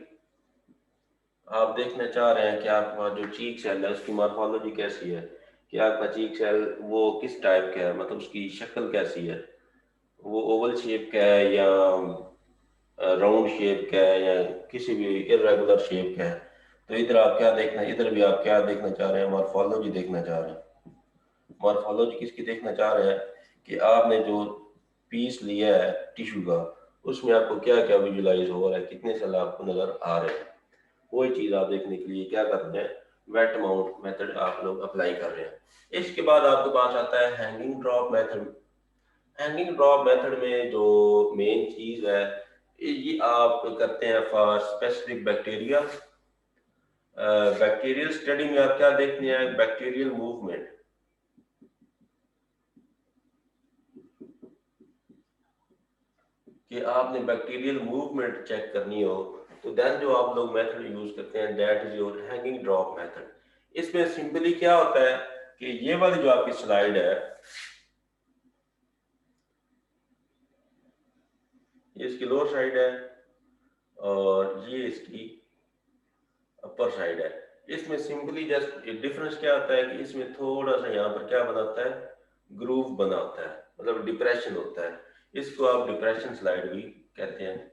आप देखना चाह रहे हैं कि आपका जो चीक सेल है उसकी मॉर्फोलॉजी कैसी है, कि आपका चीक सेल वो किस टाइप का है, मतलब उसकी शक्ल कैसी है, वो ओवल शेप का है या राउंड शेप का है या किसी भी इरेगुलर शेप का है। तो इधर आप क्या देखना, इधर भी आप क्या देखना चाह रहे हैं? मॉर्फोलॉजी देखना चाह रहे हैं। मॉर्फोलॉजी किसकी देखना चाह रहे हैं कि आपने जो पीस लिया है टिश्यू का, उसमें आपको क्या क्या विजुलाइज हो रहा है, कितने सेल आपको नजर आ रहे हैं। वही चीज आप देखने के लिए क्या कर रहे हैं, वेट माउंट मेथड आप लोग अप्लाई कर रहे हैं। इसके बाद आपके पास आता है hanging drop method. Hanging drop method में जो मेन चीज है ये आप करते हैं for specific bacteria. Bacterial study में आप क्या देखते हैं? Bacterial movement. कि आपने बैक्टीरियल मूवमेंट चेक करनी हो तो देन जो आप लोग मेथड यूज करते हैं that is your hanging drop method. इसमें सिंपली क्या होता है कि ये वाली जो आपकी स्लाइड है, ये इसकी लोअर साइड है और ये इसकी अपर साइड है। इसमें सिंपली जस्ट डिफरेंस क्या होता है कि इसमें थोड़ा सा यहाँ पर क्या बनाता है, ग्रूव बना होता है, मतलब डिप्रेशन होता है। इसको आप डिप्रेशन स्लाइड भी कहते हैं।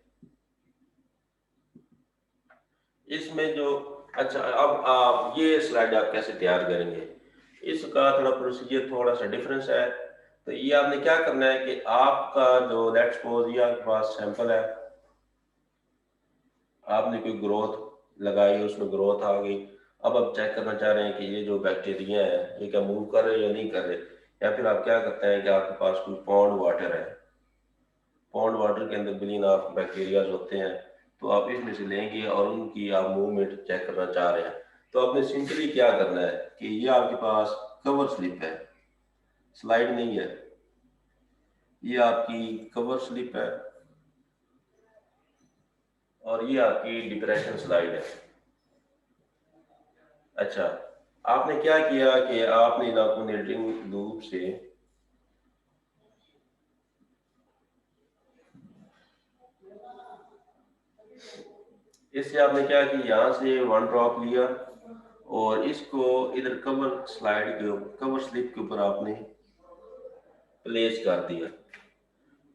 इसमें जो अच्छा, अब आप ये स्लाइड आप कैसे तैयार करेंगे, इसका थोड़ा प्रोसीजर थोड़ा सा डिफरेंस है। तो ये आपने क्या करना है कि आपका जो लेट्स सपोज ये आपके पास सैंपल है, आपने कोई ग्रोथ लगाई, उसमें ग्रोथ आ गई। अब आप चेक करना चाह रहे हैं कि ये जो बैक्टीरिया है ये क्या मूव कर रहे हैं या नहीं कर रहे, या फिर आप क्या करते हैं कि आपके पास कोई पॉन्ड वाटर है, पॉन्ड वाटर के अंदर बिलियन ऑफ बैक्टीरिया होते हैं, तो आप इसमें से लेंगे और उनकी आप मूवमेंट चेक करना चाह रहे हैं। तो आपने सिंपली क्या करना है कि ये आपके पास कवर स्लिप है, स्लाइड नहीं है, ये आपकी कवर स्लिप है और ये आपकी डिप्रेशन स्लाइड है। अच्छा, आपने क्या किया कि आपने इनाकुनेटिंग लूप से इससे आपने क्या किया, यहाँ से 1 ड्रॉप लिया और इसको इधर कवर स्लाइड के कवर स्लिप के ऊपर आपने प्लेस कर दिया।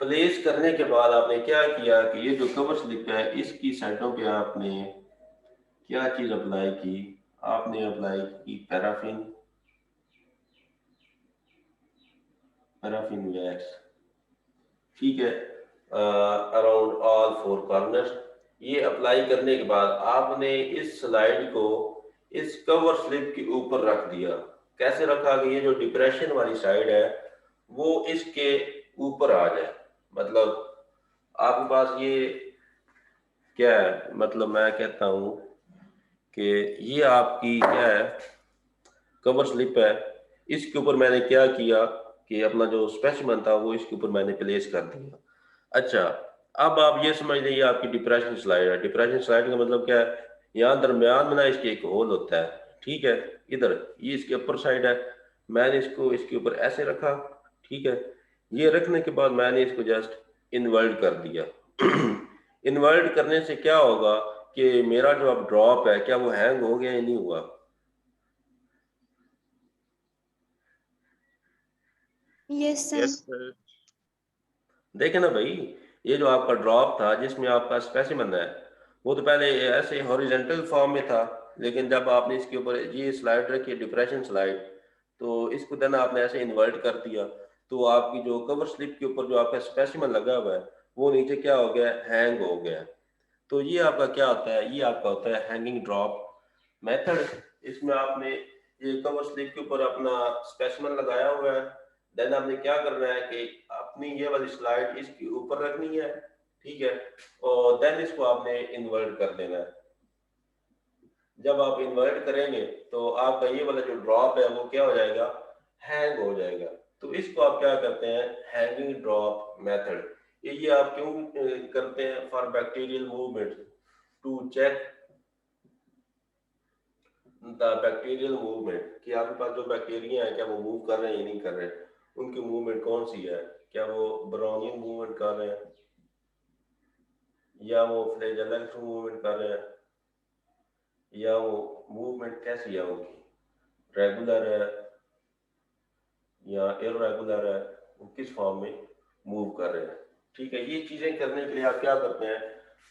प्लेस करने के बाद आपने क्या किया कि ये जो कवर स्लिप है इसकी साइडों पे आपने क्या चीज अप्लाई की, आपने अप्लाई की पैराफिन वैक्स, ठीक है, अराउंड ऑल 4 कॉर्नर्स। ये अप्लाई करने के बाद आपने इस स्लाइड को इस कवर स्लिप के ऊपर रख दिया। कैसे रखा कि ये जो डिप्रेशन वाली साइड है वो इसके ऊपर आ जाए, मतलब आपके पास ये क्या है, मतलब मैं कहता हूं कि ये आपकी क्या है, कवर स्लिप है, इसके ऊपर मैंने क्या किया कि अपना जो स्पेसिमेन था वो इसके ऊपर मैंने प्लेस कर दिया। अच्छा, अब आप ये समझ लीजिए आपकी डिप्रेशन स्लाइड है। डिप्रेशन स्लाइड का मतलब क्या है, यहाँ दरम्यान में ना इसके एक होल होता है, ठीक है, इधर ये इसके अपर साइड है, मैंने इसको इसके ऊपर ऐसे रखा, ठीक है। ये रखने के बाद मैंने इसको जस्ट इन्वर्ट कर दिया। इन्वर्ट करने से क्या होगा कि मेरा जो अब ड्रॉप है क्या वो हैंग हो गया या नहीं हुआ? Yes yes sir. सर। देखे ना भाई, ये जो आपका ड्रॉप था जिसमें आपका स्पेसिमेन है वो तो पहले ऐसे हॉरिजॉन्टल फॉर्म में था, लेकिन जब आपने इसके ऊपर ये स्लाइड रखी डिप्रेशन स्लाइड, तो इसको देना आपने ऐसे इन्वर्ट कर दिया, तो आपकी जो कवर स्लिप के ऊपर जो आपका स्पेसिमेन लगा हुआ है वो नीचे क्या हो गया, हैंग हो गया। तो ये आपका क्या होता है, ये आपका होता है हैंगिंग ड्रॉप मेथड। इसमें आपने ये कवर स्लिप के ऊपर अपना स्पेसिमेन लगाया हुआ है, देन आपने क्या करना है कि अपनी ये वाली स्लाइड इसके ऊपर रखनी है, ठीक है, और देन इसको आपने इन्वर्ट कर देना है। जब आप इन्वर्ट करेंगे तो आपका ये वाला जो ड्रॉप है वो क्या हो जाएगा, हैंग हो जाएगा। तो इसको आप क्या करते हैं, हैंगिंग ड्रॉप मेथड। ये आप क्यों करते हैं? For bacterial movement, to check the bacterial movement, कि आपके पास जो बैक्टीरिया है क्या वो मूव कर रहे हैं या नहीं कर रहे हैं, उनकी मूवमेंट कौन सी है, क्या वो ब्राउनियन मूवमेंट कर रहे हैं या वो फ्लैजेलेंट मूवमेंट कर रहे हैं, या वो मूवमेंट कैसी है उनकी, रेगुलर है या इरेगुलर है, वो किस फॉर्म में मूव कर रहे हैं। ठीक है, ये चीज़ें करने के लिए आप क्या करते हैं,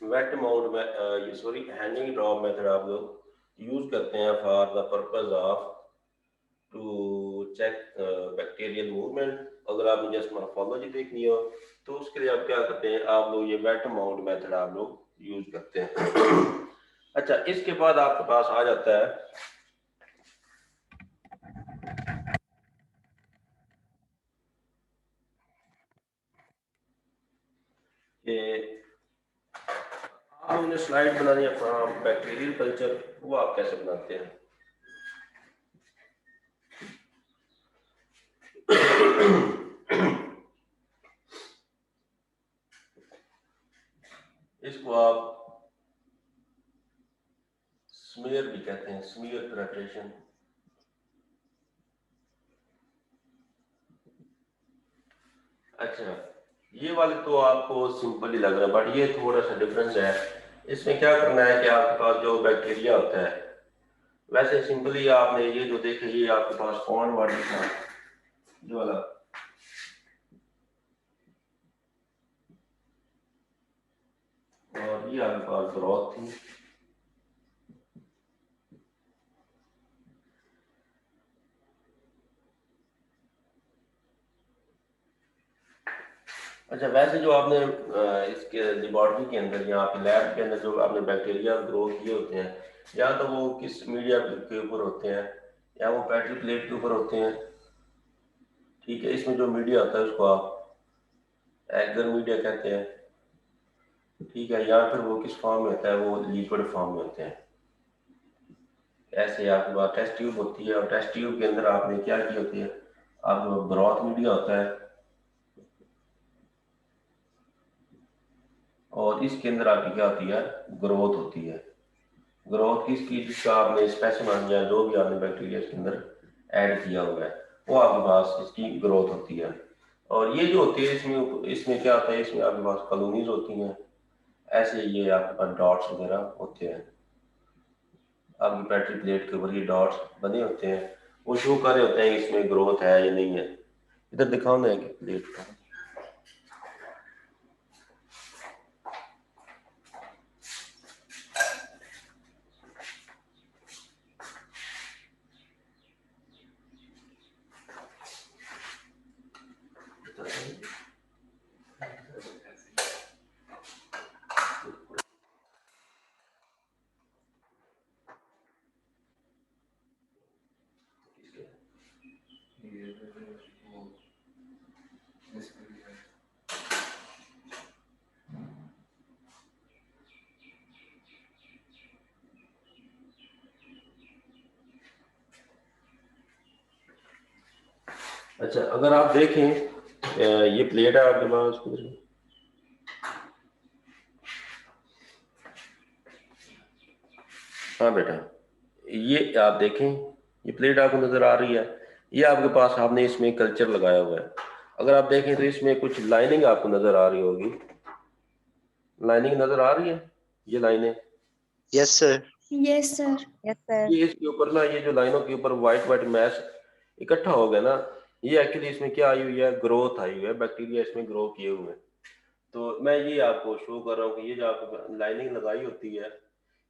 वेट माउंट में ये सॉरी हैंगिंग ड्रॉप मेथड आप लोग यूज करते हैं for the purpose of to check bacterial movement. अगर आपने जस्ट मॉर्फोलॉजी देखनी हो तो उसके लिए आप क्या करते हैं, आप लोग ये वेट माउंट मेथड आप लोग यूज करते हैं। अच्छा, इसके बाद आपके पास आ जाता है कि आप लोगों ने स्लाइड बनानी है फ्रॉम बैक्टीरियल कल्चर, वो आप कैसे बनाते हैं। इसको आप स्मीयर भी कहते हैं, स्मीयर प्रिपरेशन। अच्छा, ये वाले तो आपको सिंपल ही लग रहा है, बट ये थोड़ा सा डिफरेंस है। इसमें क्या करना है कि आपके पास जो बैक्टीरिया होता है, वैसे सिंपली आपने ये जो देखे, ये आपके पास कौन बॉडी था जो वाला, और ये आपके पास ग्रोथ थी। अच्छा, वैसे जो आपने इसके लेबोरेटरी के अंदर या आपके लैब के अंदर जो आपने बैक्टीरिया ग्रो किए होते हैं, या तो वो किस मीडिया के ऊपर होते हैं या वो पेट्री प्लेट के ऊपर होते हैं। ठीक है, इसमें जो मीडिया होता है उसको आप एगर मीडिया कहते हैं। ठीक है, या फिर वो किस फॉर्म में होता है, वो लिक्विड फॉर्म में होते हैं। ऐसे आपके पास टेस्ट ट्यूब होती है, और टेस्ट ट्यूब के अंदर आपने क्या की होती है, आपके ब्रॉथ मीडिया होता है, और इसके अंदर आपकी क्या होती है, ग्रोथ होती है। ग्रोथ किसकी, जिसका आपने स्पेसिमेन या जो भी आपने बैक्टीरिया के अंदर ऐड किया हुआ है, वो आपके पास इसकी ग्रोथ होती है। और ये जो होती है, इसमें इसमें क्या होता है, इसमें आपके पास कॉलोनीज होती हैं, ऐसे ये आपके पास डॉट्स वगैरह होते हैं। आपकी पेट्री प्लेट के ऊपर ये डॉट्स बने होते हैं, वो शो कर रहे होते हैं इसमें ग्रोथ है या नहीं है। इधर दिखाओ ना कि प्लेट का। अच्छा, अगर आप देखें ये प्लेट है आपके पास, हाँ बेटा, ये आप देखें, ये प्लेट आपको नजर आ रही है, ये आपके पास आपने इसमें कल्चर लगाया हुआ है। अगर आप देखें तो इसमें कुछ लाइनिंग आपको नजर आ रही होगी, लाइनिंग नजर आ रही है, ये लाइनें। Yes sir. Yes sir. Yes sir. ये इसके ऊपर ना, ये जो लाइनों के ऊपर व्हाइट व्हाइट मैश इकट्ठा हो गया ना, ये एक्चुअली इसमें क्या आई हुई है, ग्रोथ आई हुई है, बैक्टीरिया इसमें ग्रो किए हुए हैं। तो मैं ये आपको शो कर रहा हूँ कि ये जो आपको लाइनिंग लगाई होती है,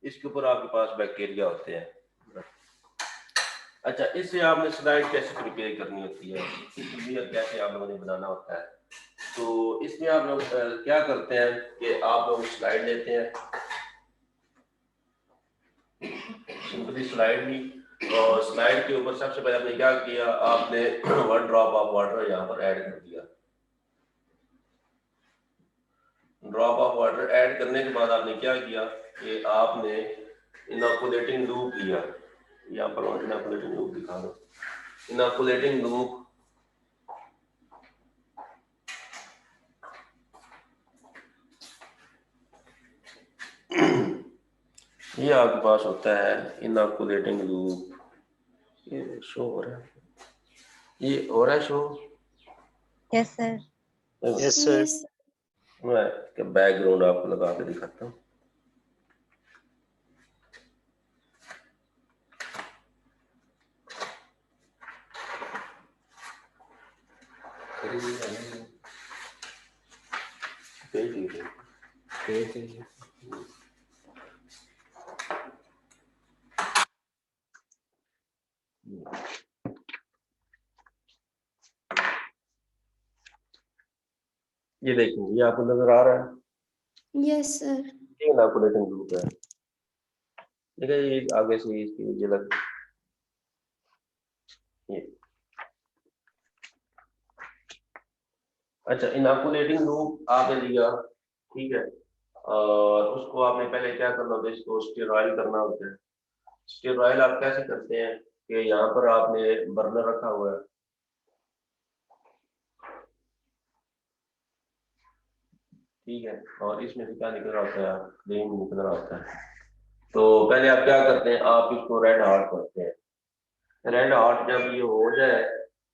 इसके ऊपर आपके पास बैक्टीरिया होते हैं। अच्छा, इससे आपने स्लाइड कैसे प्रिपेयर करनी होती है, कैसे आप लोगों ने बनाना होता है। तो इसमें आप लोग क्या करते हैं कि आप लोग स्लाइड लेते हैं, सिंपली स्लाइड ली, और स्लाइड के ऊपर सबसे पहले आपने क्या किया, आपने 1 ड्रॉप ऑफ वाटर यहाँ पर ऐड कर दिया। ड्रॉप ऑफ वाटर ऐड करने के बाद आपने क्या किया कि आपने इनोकुलेटिंग लूप लिया। यहाँ पर इनोकुलेटिंग लूप दिखा दो। इनोकुलेटिंग लूप ये आपके पास होता है इनॉकुलेटिंग लूप। ये शो हो रहा है, ये हो रहा है show. Yes sir. Yes sir. Yes. मैं बैकग्राउंड आपको लगा के दिखाता हूँ। ये देखेंगे, ये आपको नजर आ रहा है, यस सर। ये इनॉकुलेटिंग लूप है। ठीक है, ये आगे से इसकी ये लग, ये अच्छा इनॉकुलेटिंग लूप आपने लिया, ठीक है, और उसको आपने पहले क्या करना होता है, इसको स्टेरॉइल करना होता है। स्टेरॉइल आप कैसे करते हैं कि यहाँ पर आपने बर्नर रखा हुआ है, ठीक है, और इसमें से क्या निकल रहा होता है, फ्लेम निकल रहा होता है। तो पहले आप क्या करते हैं, आप इसको रेड हॉट करते हैं। रेड हॉट जब ये हो जाए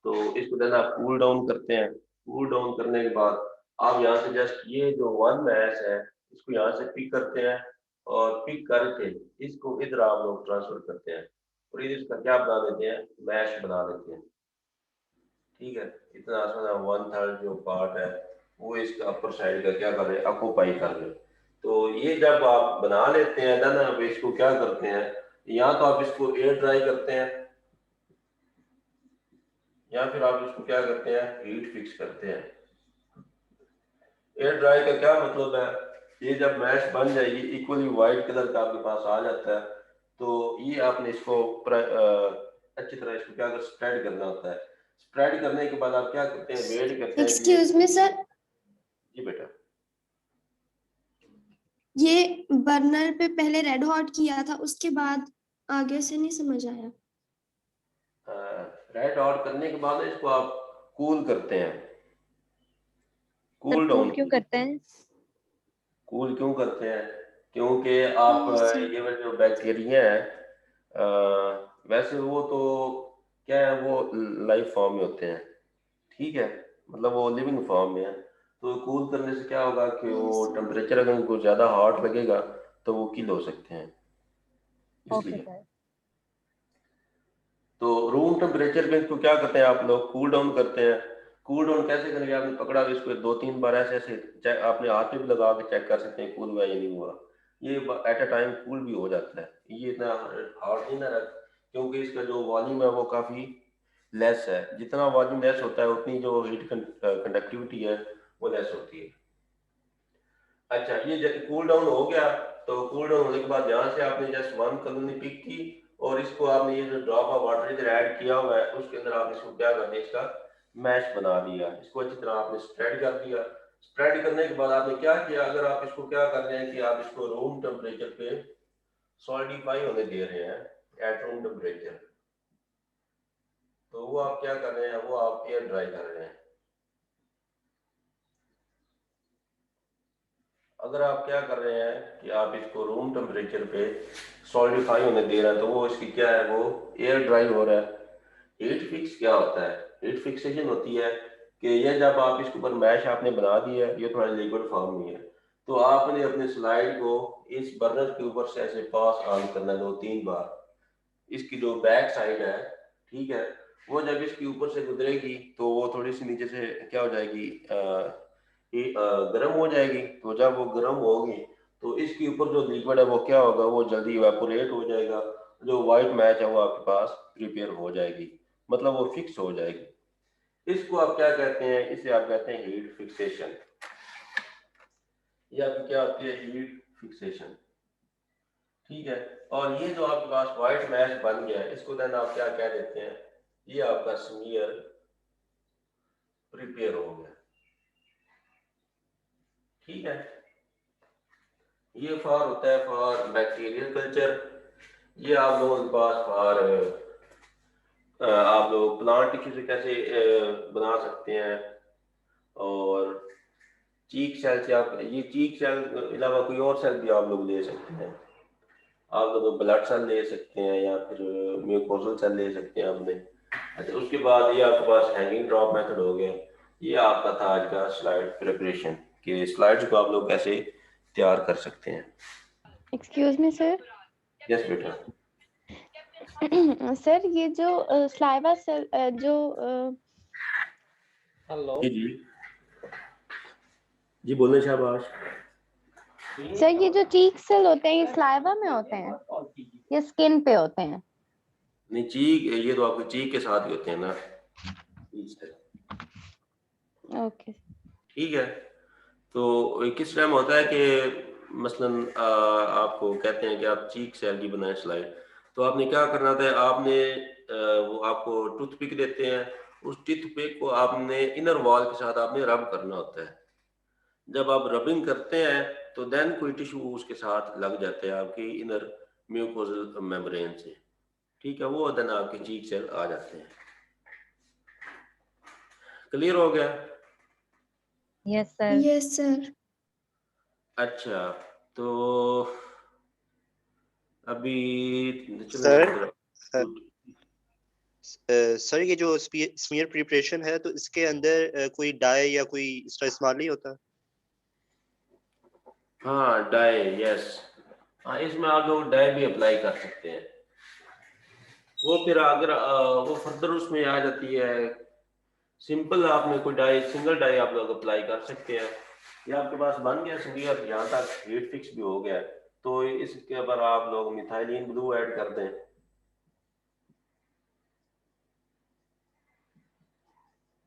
तो इसको देना आप कूल डाउन करते हैं। कूल डाउन करने के बाद आप यहाँ से जस्ट ये जो वन मैश है इसको यहाँ से पिक करते हैं, और पिक करके इसको इधर आप लोग ट्रांसफर करते हैं, और इधर इसका क्या बना देते हैं, मैश बना देते हैं। ठीक है, इतना आसान, वन थर्ड जो पार्ट है वो इसका अपर साइड का क्या कर रहे हैं, ऑक्यूपाई कर रहे हैं। तो ये जब आप बना लेते हैं ना, अब इसको क्या करते हैं, या तो आप इसको एयर ड्राई करते हैं, या फिर आप इसको क्या करते हैं, हीट फिक्स करते हैं। एयर ड्राई का क्या मतलब है, ये जब मैश बन जाएगी इक्वली वाइट कलर का आपके पास आ जाता है, तो ये आपने इसको अच्छी तरह इसको क्या कर स्प्रेड करना होता है। स्प्रेड करने के बाद आप क्या करते हैं, वेट करते हैं कि एक्सक्यूज मी सर, जी बेटा, ये बर्नर पे पहले रेड हॉट किया था, उसके बाद आगे से नहीं समझ आया। रेड आउट करने के बाद इसको आप कूल करते हैं, सर कूल कूल डाउन। क्यों करते हैं? कूल क्यों करते हैं, क्योंकि आप यस सर। ये वाले जो बैक्टीरिया है, वैसे वो तो क्या है, वो लाइफ फॉर्म में होते हैं, ठीक है, मतलब वो लिविंग फॉर्म में है। तो कूल करने से क्या होगा कि वो यस सर। टेम्परेचर अगर उनको ज़्यादा हॉट लगेगा तो वो किल हो सकते हैं, ओके इसलिए। सर। तो रूम टेम्परेचर पे इसको क्या करते हैं, आप लोग कूल डाउन करते हैं। कूल डाउन कैसे करेंगे, आपने पकड़ा तो इसको दो तीन बार ऐसे ऐसे चेक, आपने हाथ पे भी लगा के चेक कर सकते हैं कूल हुआ या नहीं हुआ। ये एट अ टाइम कूल भी हो जाता है, ये इतना हार्ड नहीं ना रख, क्योंकि इसका जो वॉल्यूम है वो काफ़ी लेस है। जितना वॉल्यूम लेस होता है उतनी जो हीट कंडक्टिविटी है वो लेस होती है। अच्छा, ये कूल डाउन हो गया, तो कूल डाउन होने के बाद यहाँ से आपने जस्ट वन कॉलोनी पिक की, और इसको आपने ये जो ड्रॉप ऑफ वाटर इधर ऐड किया हुआ है उसके अंदर आपने इसको क्या करना है, इसका मैश बना दिया, इसको अच्छी तरह आपने स्प्रेड कर दिया। स्प्रेड करने के बाद आपने क्या किया, अगर आप इसको क्या कर रहे हैं कि आप इसको रूम टेम्परेचर पे सॉलिडिफाई होने दे रहे हैं एट रूम टेम्परेचर, तो वो आप क्या कर रहे हैं, वो आप एयर ड्राई कर रहे हैं। अगर आप क्या कर रहे हैं कि आप इसको रूम टेम्परेचर पे सॉलिडिफाई होने दे रहे हैं, तो वो इसकी क्या है, वो एयर ड्राई हो रहा है। हीट फिक्स क्या होता है, हीट फिक्सेशन होती है कि ये जब आप इसके ऊपर मैश आपने बना दिया है, ये थोड़ा लिक्विड फॉर्म में है, तो आपने अपने स्लाइड को इस बर्नर के ऊपर से ऐसे पास ऑन करना है दो तीन बार। इसकी जो बैक साइड है, ठीक है, वो जब इसके ऊपर से गुजरेगी तो वो थोड़ी सी नीचे से क्या हो जाएगी, गर्म हो जाएगी। तो जब वो गर्म होगी तो इसके ऊपर जो लिक्विड है वो क्या होगा, वो जल्दी इवेपोरेट हो जाएगा, जो वाइट मैच है वो आपके पास प्रिपेयर हो जाएगी, मतलब वो फिक्स हो जाएगी। इसको आप क्या कहते हैं, इसे आप कहते हैं हीट फिक्सेशन। ये आपकी क्या होती है, हीट फिक्सेशन, ठीक है। और ये जो आपके पास व्हाइट मैश बन गया है, इसको देन आप क्या कह देते हैं, ये आपका स्मीयर प्रिपेयर हो गया, ठीक है। ये फॉर होता है फॉर बैक्टीरियल कल्चर। ये आप लोगों के पास फॉर आप लोग प्लांट टिश्यू से कैसे बना सकते हैं, और चीक सेल से आप, ये चीक सेल के अलावा कोई और सेल भी आप लोग ले सकते हैं। आप लोग ब्लड सेल ले सकते हैं या फिर म्यूकोजल सेल ले सकते हैं अपने। अच्छा, उसके बाद ये आपके पास हैंगिंग ड्रॉप मेथड हो गया। ये आपका था आज का स्लाइड प्रिपरेशन, कि स्लाइड्स को आप लोग कैसे तैयार कर सकते हैं। Excuse me sir. यस बेटा। सर ये जो स्लाइवा सेल जो हेलो जी जी जी, बोलने शाबाश। सर ये जो चीक सेल होते हैं ये स्लाइवा में होते हैं या स्किन पे होते हैं? नहीं, चीक ये तो आपके चीक के साथ ही होते हैं ना। ओके। ठीक है, तो किस टाइम होता है कि मसलन आपको कहते हैं कि आप चीक सेल की बनाएं स्लाइड, तो आपने क्या करना था, आपने वो आपको टूथपिक देते हैं, उस टूथपिक को आपने इनर वॉल के साथ आपने रब करना होता है। जब आप रबिंग करते हैं तो देन कोई टिश्यू उसके साथ लग जाते हैं आपकी इनर म्यूकोजल मेम्ब्रेन से। ठीक है, वो देन आपके चीक सेल आ जाते हैं। क्लियर हो गया? Yes sir. Yes sir. अच्छा, तो अभी सर सर ये जो स्मीयर प्रिपरेशन है तो इसके अंदर कोई डाई या कोई इसका इस्तेमाल नहीं होता? हाँ, डाई, यस। हाँ, इसमें आप लोग डाई भी अप्लाई कर सकते हैं। वो फिर अगर वो फर्दर उसमें आ जाती है, सिंपल आपने कोई डाई, सिंगल डाई आप लोग अप्लाई कर सकते हैं। ये आपके पास बन गया स्मीयर, यहाँ तक हीट फिक्स भी हो गया, तो इसके ऊपर आप लोग मिथाइलिन ब्लू ऐड कर दें।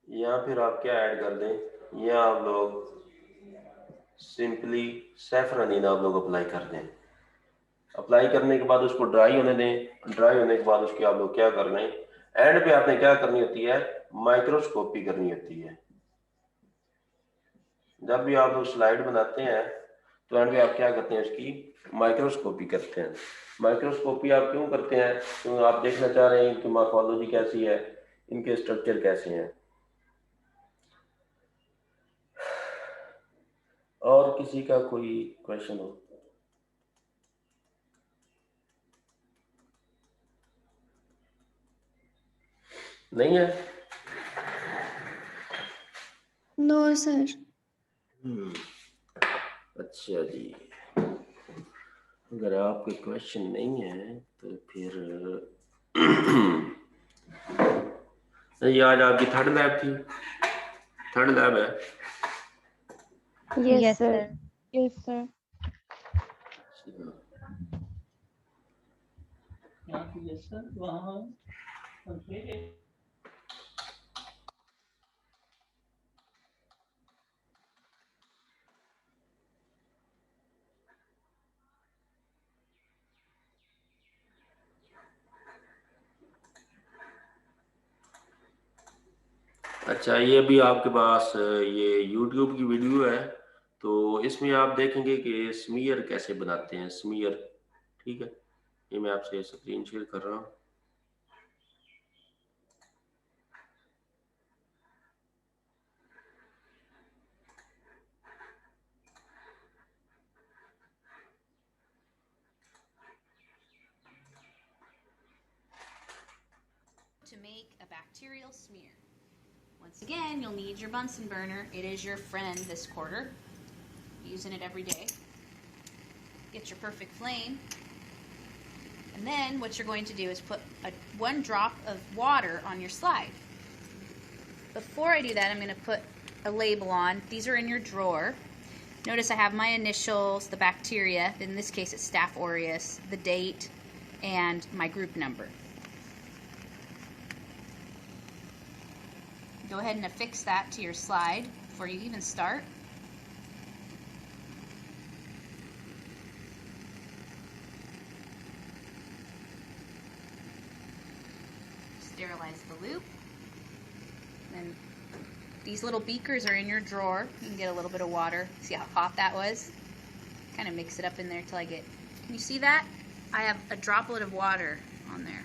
या फिर आप क्या ऐड कर दें, या आप लोग सिंपली सैफरन आप लोग अप्लाई कर दें। अप्लाई करने के बाद उसको ड्राई होने दें। ड्राई होने के बाद उसके आप लोग क्या कर रहे हैं, एंड पे आपने क्या करनी होती है, माइक्रोस्कोपी करनी होती है। जब भी आप लोग स्लाइड बनाते हैं तो एंड पे आप क्या करते हैं, उसकी माइक्रोस्कोपी करते हैं। माइक्रोस्कोपी आप क्यों करते हैं, क्योंकि आप देखना चाह रहे हैं इनकी मॉर्फोलॉजी कैसी है, इनके स्ट्रक्चर कैसे हैं। और किसी का कोई क्वेश्चन हो? नहीं है? No sir. अच्छा जी, अगर आपके क्वेश्चन नहीं है तो फिर ये आज आपकी थर्ड लैब थी, थर्ड लैब है। Yes sir. Yes sir. Yes sir. वहाँ अच्छा, ये भी आपके पास ये YouTube की वीडियो है, तो इसमें आप देखेंगे कि स्मीयर कैसे बनाते हैं, स्मीयर। ठीक है, ये मैं आपसे स्क्रीन शेयर कर रहा हूँ। To make a bacterial smear. Once again, you'll need your Bunsen burner. It is your friend this quarter. Using it every day. Get your perfect flame. And then what you're going to do is put one drop of water on your slide. Before I do that, I'm going to put a label on. These are in your drawer. Notice I have my initials, the bacteria, in this case it's Staph aureus, the date, and my group number. Go ahead and affix that to your slide before you even start. Sterilize the loop. Then these little beakers are in your drawer. You can get a little bit of water. See how hot that was? Kind of mix it up in there till I get, can you see that? I have a droplet of water on there.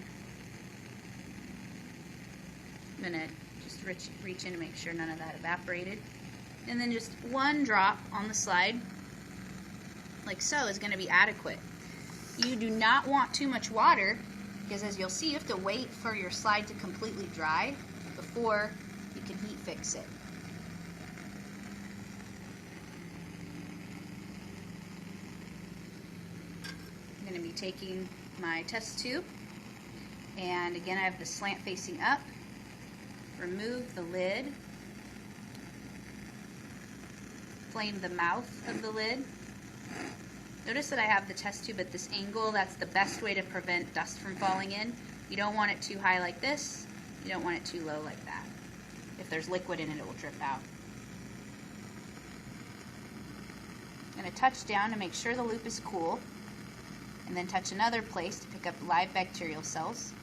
I'm gonna just reach in to make sure none of that evaporated. And then just one drop on the slide, like so, is gonna be adequate. You do not want too much water because, as you'll see, you have to wait for your slide to completely dry before you can heat fix it. I'm going to be taking my test tube, and again I have the slant facing up. Remove the lid, flame the mouth of the lid. Notice that I have the test tube at this angle. That's the best way to prevent dust from falling in. You don't want it too high like this. You don't want it too low like that. If there's liquid in it, it will drip out. I'm going to touch down to make sure the loop is cool, and then touch another place to pick up live bacterial cells.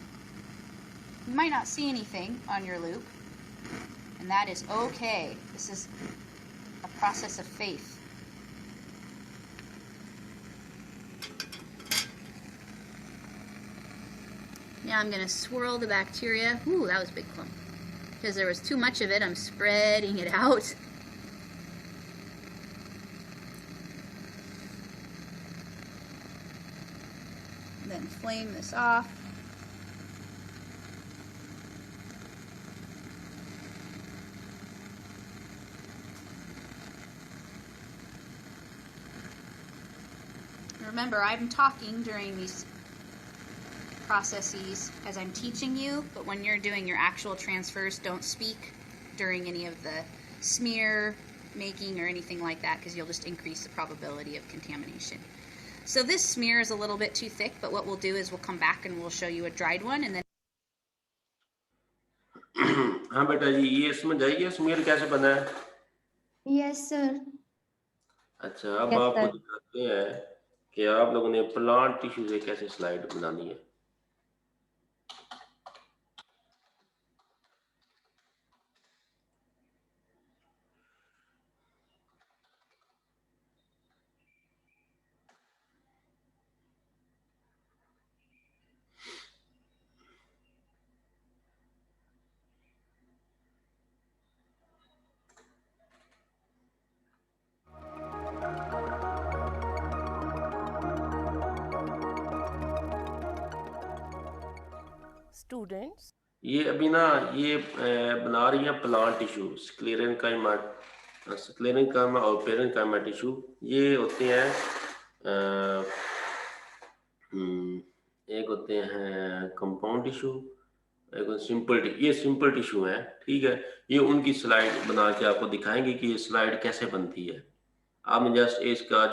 You might not see anything on your loop, and that is okay. This is a process of faith. Now I'm going to swirl the bacteria. Ooh, that was a big clump. Because there was too much of it, I'm spreading it out. Then flame this off. Remember, I'm talking during these processes as I'm teaching you, but when you're doing your actual transfers, don't speak during any of the smear making or anything like that, because you'll just increase the probability of contamination. So this smear is a little bit too thick, but what we'll do is we'll come back and we'll show you a dried one, and then हाँ बेटा जी, ये समझाइए स्मीयर कैसे बना है। Yes sir. अच्छा, अब Yes, आपको sir. दिखाते हैं कि आप लोगों ने प्लांट टिश्यू से कैसे स्लाइड बनानी है। Students, ये अभी ना ये बना रही हैं प्लांट टिश्यू, स्क्लेरेंकाइमा और पेरेंकाइमा टिश्यू। ये होते हैं एक होते हैं कंपाउंड टिश्यू, एक ये सिंपल टिश्यू है, ठीक है। ये उनकी स्लाइड बना के आपको दिखाएंगे कि ये स्लाइड कैसे बनती है। आपने जस्ट इसका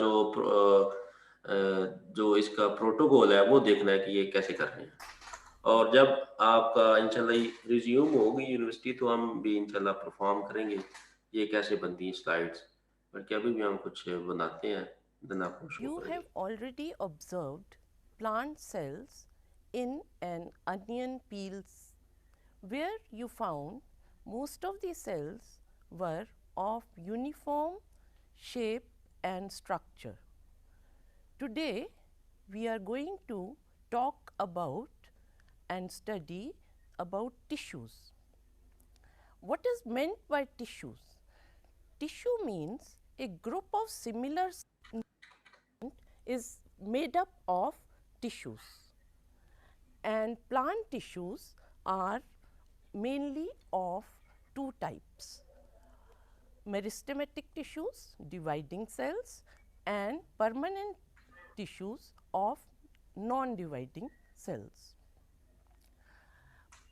जो इसका प्रोटोकॉल है वो देखना है कि ये कैसे कर रहे हैं। और जब आपका इंशाल्लाह रिज्यूम होगी यूनिवर्सिटी, तो हम भी इंशाल्लाह परफॉर्म करेंगे ये कैसे बनती हैं स्लाइड्स। बल्कि अभी भी हम कुछ बनाते हैं, देन आपको शो you करेंगे। have already observed plant cells in an onion peels, where you found most of the cells were of uniform shape and structure. Today, we are going to talk about and study about tissues. What is meant by tissues? Tissue means a group of similar is made up of tissues, and plant tissues are mainly of two types: meristematic tissues, dividing cells, and permanent tissues of non-dividing cells.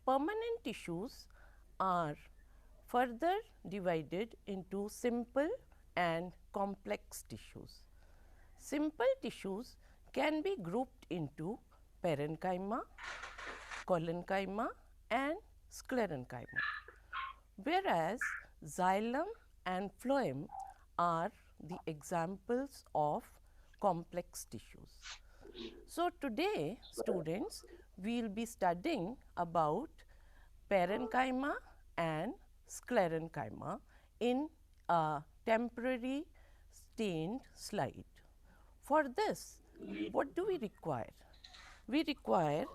Permanent tissues are further divided into simple and complex tissues. Simple tissues can be grouped into parenchyma, collenchyma, and sclerenchyma, whereas xylem and phloem are the examples of complex tissues. So today, students, we will be studying about parenchyma and sclerenchyma in a temporary stained slide. For this, what do we require? We require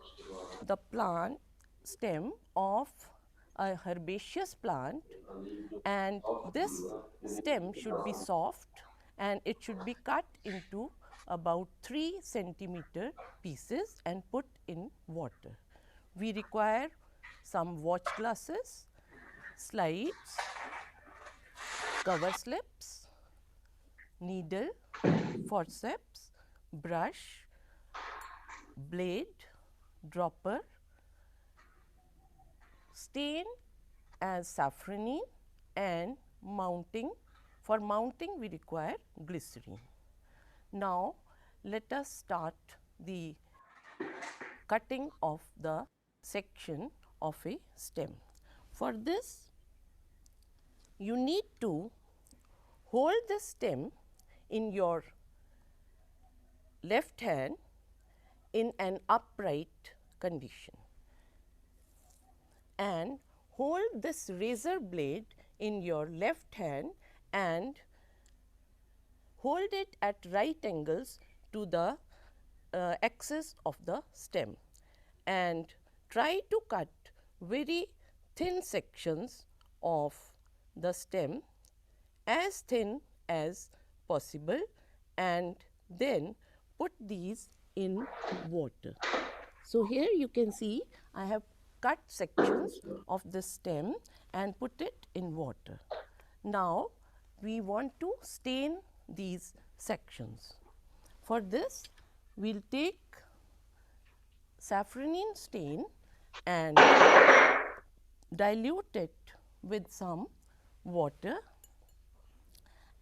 the plant stem of a herbaceous plant, and this stem should be soft and it should be cut into about 3 centimeter pieces and put in water. We require some watch glasses, slides, cover slips, needle, forceps, brush, blade, dropper, stain as safranin, and mounting. For mounting we require glycerine. Now let us start the cutting of the section of a stem. For this you need to hold the stem in your left hand in an upright condition and hold this razor blade in your left hand and hold it at right angles to the axis of the stem and try to cut very thin sections of the stem, as thin as possible, and then put these in water. So, here you can see I have cut sections of the stem and put it in water. Now, we want to stain these sections. For this, we will take safranin stain and dilute it with some water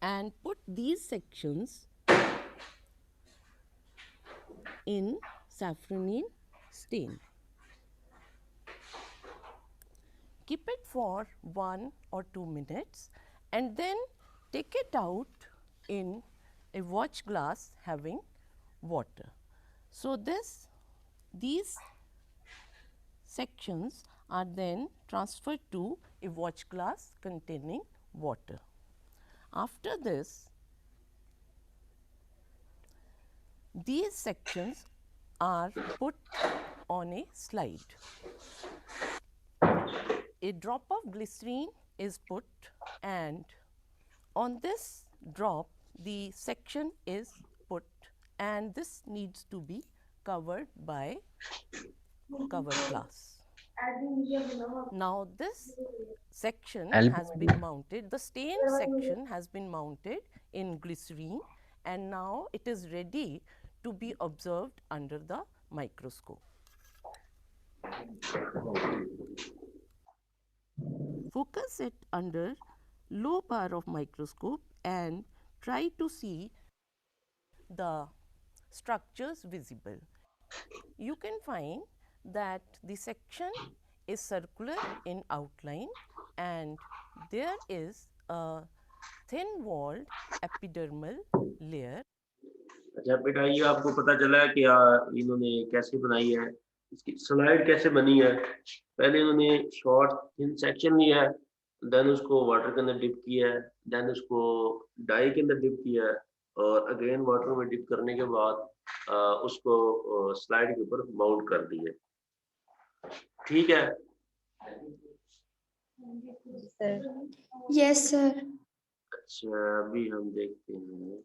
and put these sections in safranin stain. Keep it for 1 or 2 minutes and then take it out in a watch glass having water. So, these sections are then transferred to a watch glass containing water. After this, these sections are put on a slide. A drop of glycerine is put, and on this drop the section is put, and this needs to be covered by cover glass. Now, this section has been mounted, the stain section has been mounted in glycerine, and now it is ready to be observed under the microscope. Focus it under low power of microscope and try to see the structures visible. You can find that the section is circular in outline and there is a thin walled epidermal layer. अच्छा बेटा, ये आपको पता चला कि इन्होंने कैसे बनाई है, इसकी स्लाइड कैसे बनी है। पहले इन्होंने शॉर्ट थिन सेक्शन लिया है, देन उसको वाटर के अंदर डिप किया है, देन उसको डाई के अंदर डिप किया है और अगेन वाटर में डिप करने के बाद उसको स्लाइड के ऊपर माउंट कर दिया। ठीक है? Yes sir. अच्छा, अभी हम देखते हैं।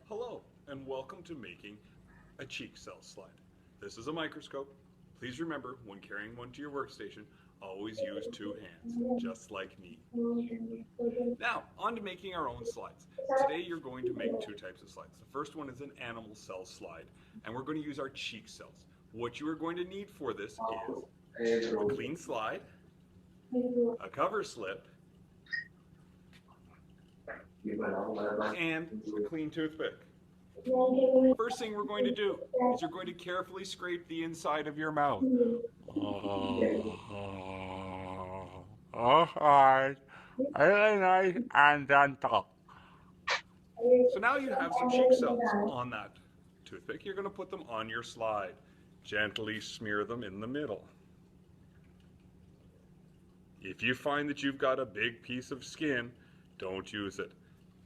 Hello and welcome to making a cheek cell slide. This is a microscope. Please remember, when carrying one to your workstation, always use 2 hands, just like me. Now, on to making our own slides. Today you're going to make 2 types of slides. The first one is an animal cell slide, and we're going to use our cheek cells. What you are going to need for this is a clean slide, a cover slip, and a clean toothpick. First thing we're going to do is you're going to carefully scrape the inside of your mouth. Very nice. And on top. So now you have some cheek cells on that toothpick. You're going to put them on your slide. Gently smear them in the middle. If you find that you've got a big piece of skin, don't use it.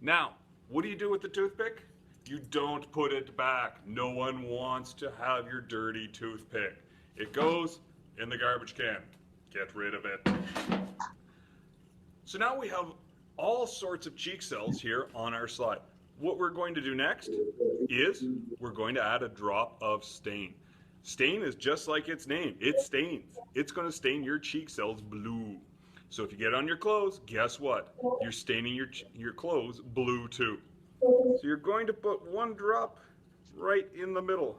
Now, what do you do with the toothpick? You don't put it back. No one wants to have your dirty toothpick. It goes in the garbage can. Get rid of it. So now we have all sorts of cheek cells here on our slide. What we're going to do next is we're going to add a drop of stain. Stain is just like its name. It stains. It's going to stain your cheek cells blue. So if you get on your clothes, guess what? You're staining your clothes blue too. So you're going to put one drop right in the middle.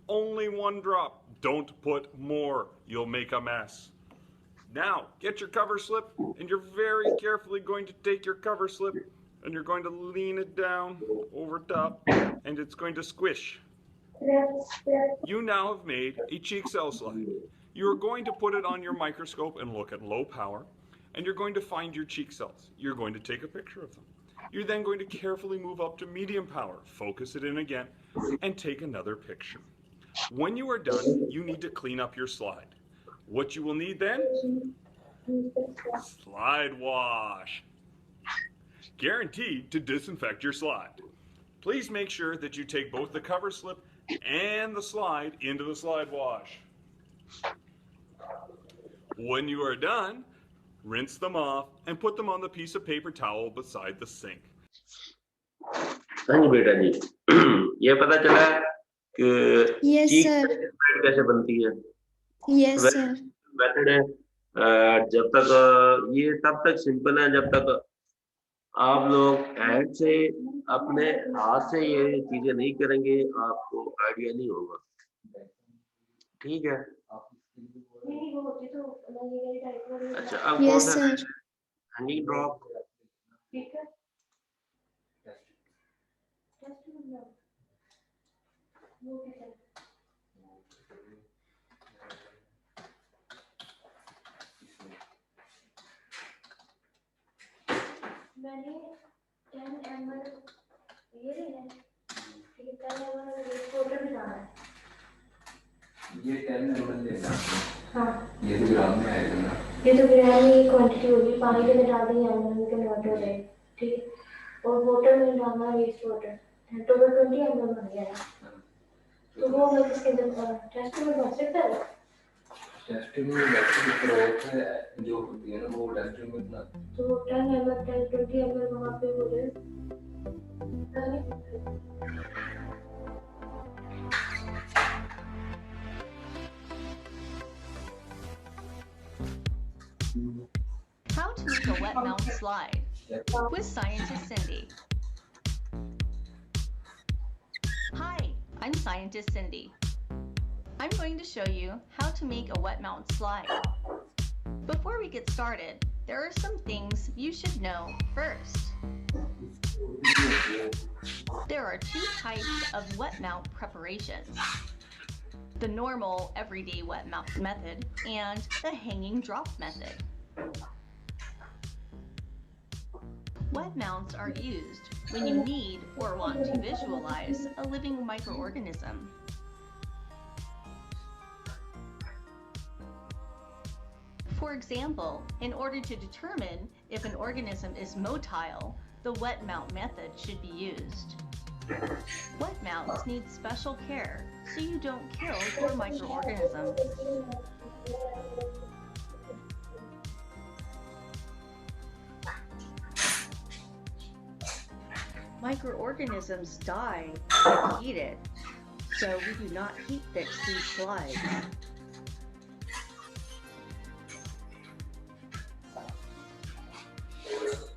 Only one drop. Don't put more. You'll make a mess. Now, get your cover slip, and you're very carefully going to take your cover slip, and you're going to lean it down over top, and it's going to squish. You now have made a cheek cell slide. You're going to put it on your microscope and look at low power, and you're going to find your cheek cells. You're going to take a picture of them. You're then going to carefully move up to medium power, focus it in again, and take another picture. When you are done, you need to clean up your slide. What you will need then? Slide wash. Guaranteed to disinfect your slide. Please make sure that you take both the cover slip and the slide into the slide wash. When you are done, rinse them off and put them on the piece of paper towel beside the sink. हाँ जी बेटा जी, ये पता चला कि Yes, चीक sir. स्लाइड कैसे बनती है। Yes, sir. मेथड है, जब तक ये तब तक सिंपल है जब तक आप लोग हैंड से अपने हाथ से ये चीजें नहीं करेंगे, आपको आइडिया नहीं होगा। ठीक है। अच्छा, अब Yes, कौन सा sir. Hanging drop? मैंने 10 ml ये लेना है, ठीक है, 10 ml वेस्ट वाटर में डालना है। ये 10 ml लेना है। हाँ। ये तो ग्राम में आएगा ना? ये तो ग्राम में ये क्वांटिटी होगी, पानी के में डाल देंगे ml कन्वर्टर है, ठीक है, और वाटर में डालना है वेस्ट वाटर, टोटल 20 ml बन गया है। तो वो मैं किसके अंदर टेस्ट में बन सकता है? टेस्टिंग में वैसे भी प्रोडक्ट है जो होती है ना, वो टेस्टिंग में ना तो 10 ml 20 ml वहाँ पे हो जाए। How to make a wet mount slide with Scientist Cindy. Hi, I'm Scientist Cindy. I'm going to show you how to make a wet mount slide. Before we get started, there are some things you should know first. There are two types of wet mount preparations: the normal everyday wet mount method and the hanging drop method. Wet mounts are used when you need or want to visualize a living microorganism. For example, in order to determine if an organism is motile, the wet mount method should be used. Wet mounts need special care so you don't kill your microorganism. Microorganisms die if heated, so we do not heat fix these slides.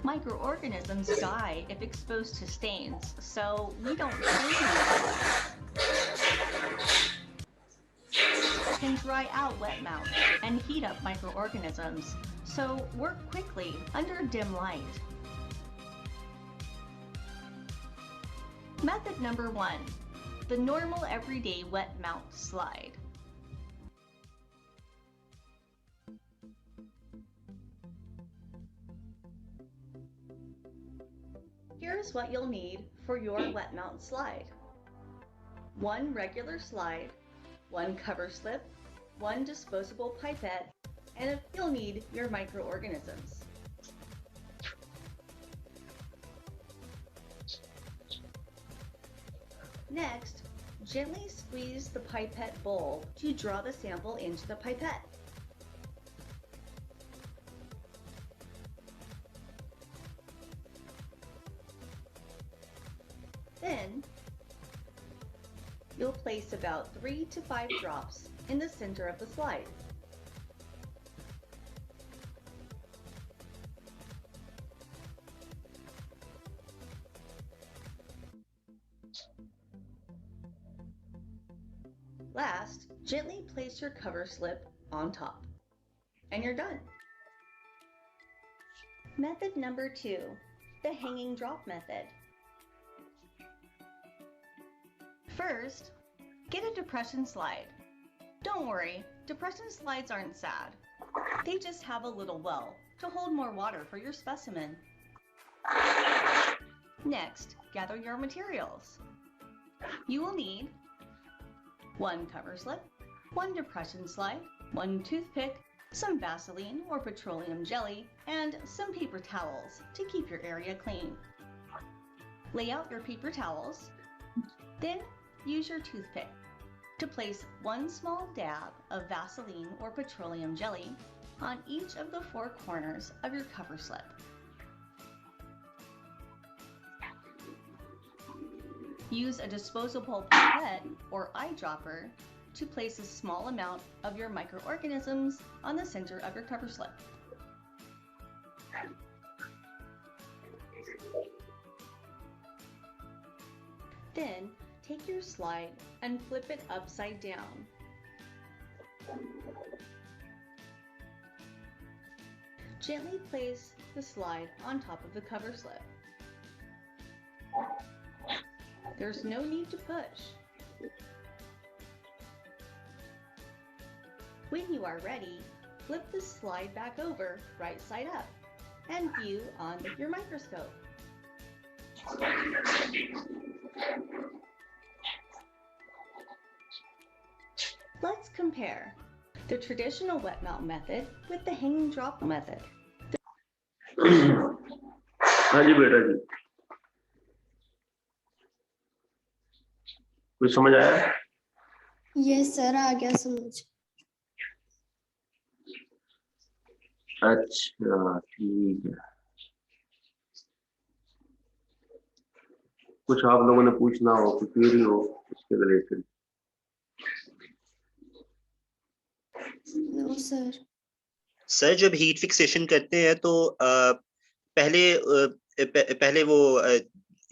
Microorganisms die if exposed to stains, so we don't clean them. Can dry out wet mounts and heat up microorganisms, so work quickly under dim light. Method number 1, the normal everyday wet mount slide. Here's what you'll need for your wet mount slide. 1 regular slide, 1 cover slip, 1 disposable pipette, and you'll need your microorganisms. Next, gently squeeze the pipette bowl to draw the sample into the pipette. Then, you'll place about 3 to 5 drops in the center of the slide. Last, gently place your cover slip on top, and you're done. Method number 2, the hanging drop method. First, get a depression slide. Don't worry, depression slides aren't sad. They just have a little well to hold more water for your specimen. Next, gather your materials. You will need 1 cover slip, 1 depression slide, 1 toothpick, some Vaseline or petroleum jelly, and some paper towels to keep your area clean. Lay out your paper towels, then use your toothpick to place 1 small dab of Vaseline or petroleum jelly on each of the 4 corners of your cover slip. Use a disposable pipette or eyedropper to place a small amount of your microorganisms on the center of your cover slip. Then, take your slide and flip it upside down. Gently place the slide on top of the cover slip. There's no need to push. When you are ready, flip the slide back over right side up and view on your microscope. Let's compare the traditional wet mount method with the hanging drop method. हाँ जी बेटा जी, कुछ समझ आया? यस सर, आ गया समझ। अच्छा ठीक है, कुछ आप लोगों ने पूछना हो, कुछ क्वेरी हो उसके रिलेटेड? No sir. सर जब हीट फिक्सेशन करते हैं तो पहले वो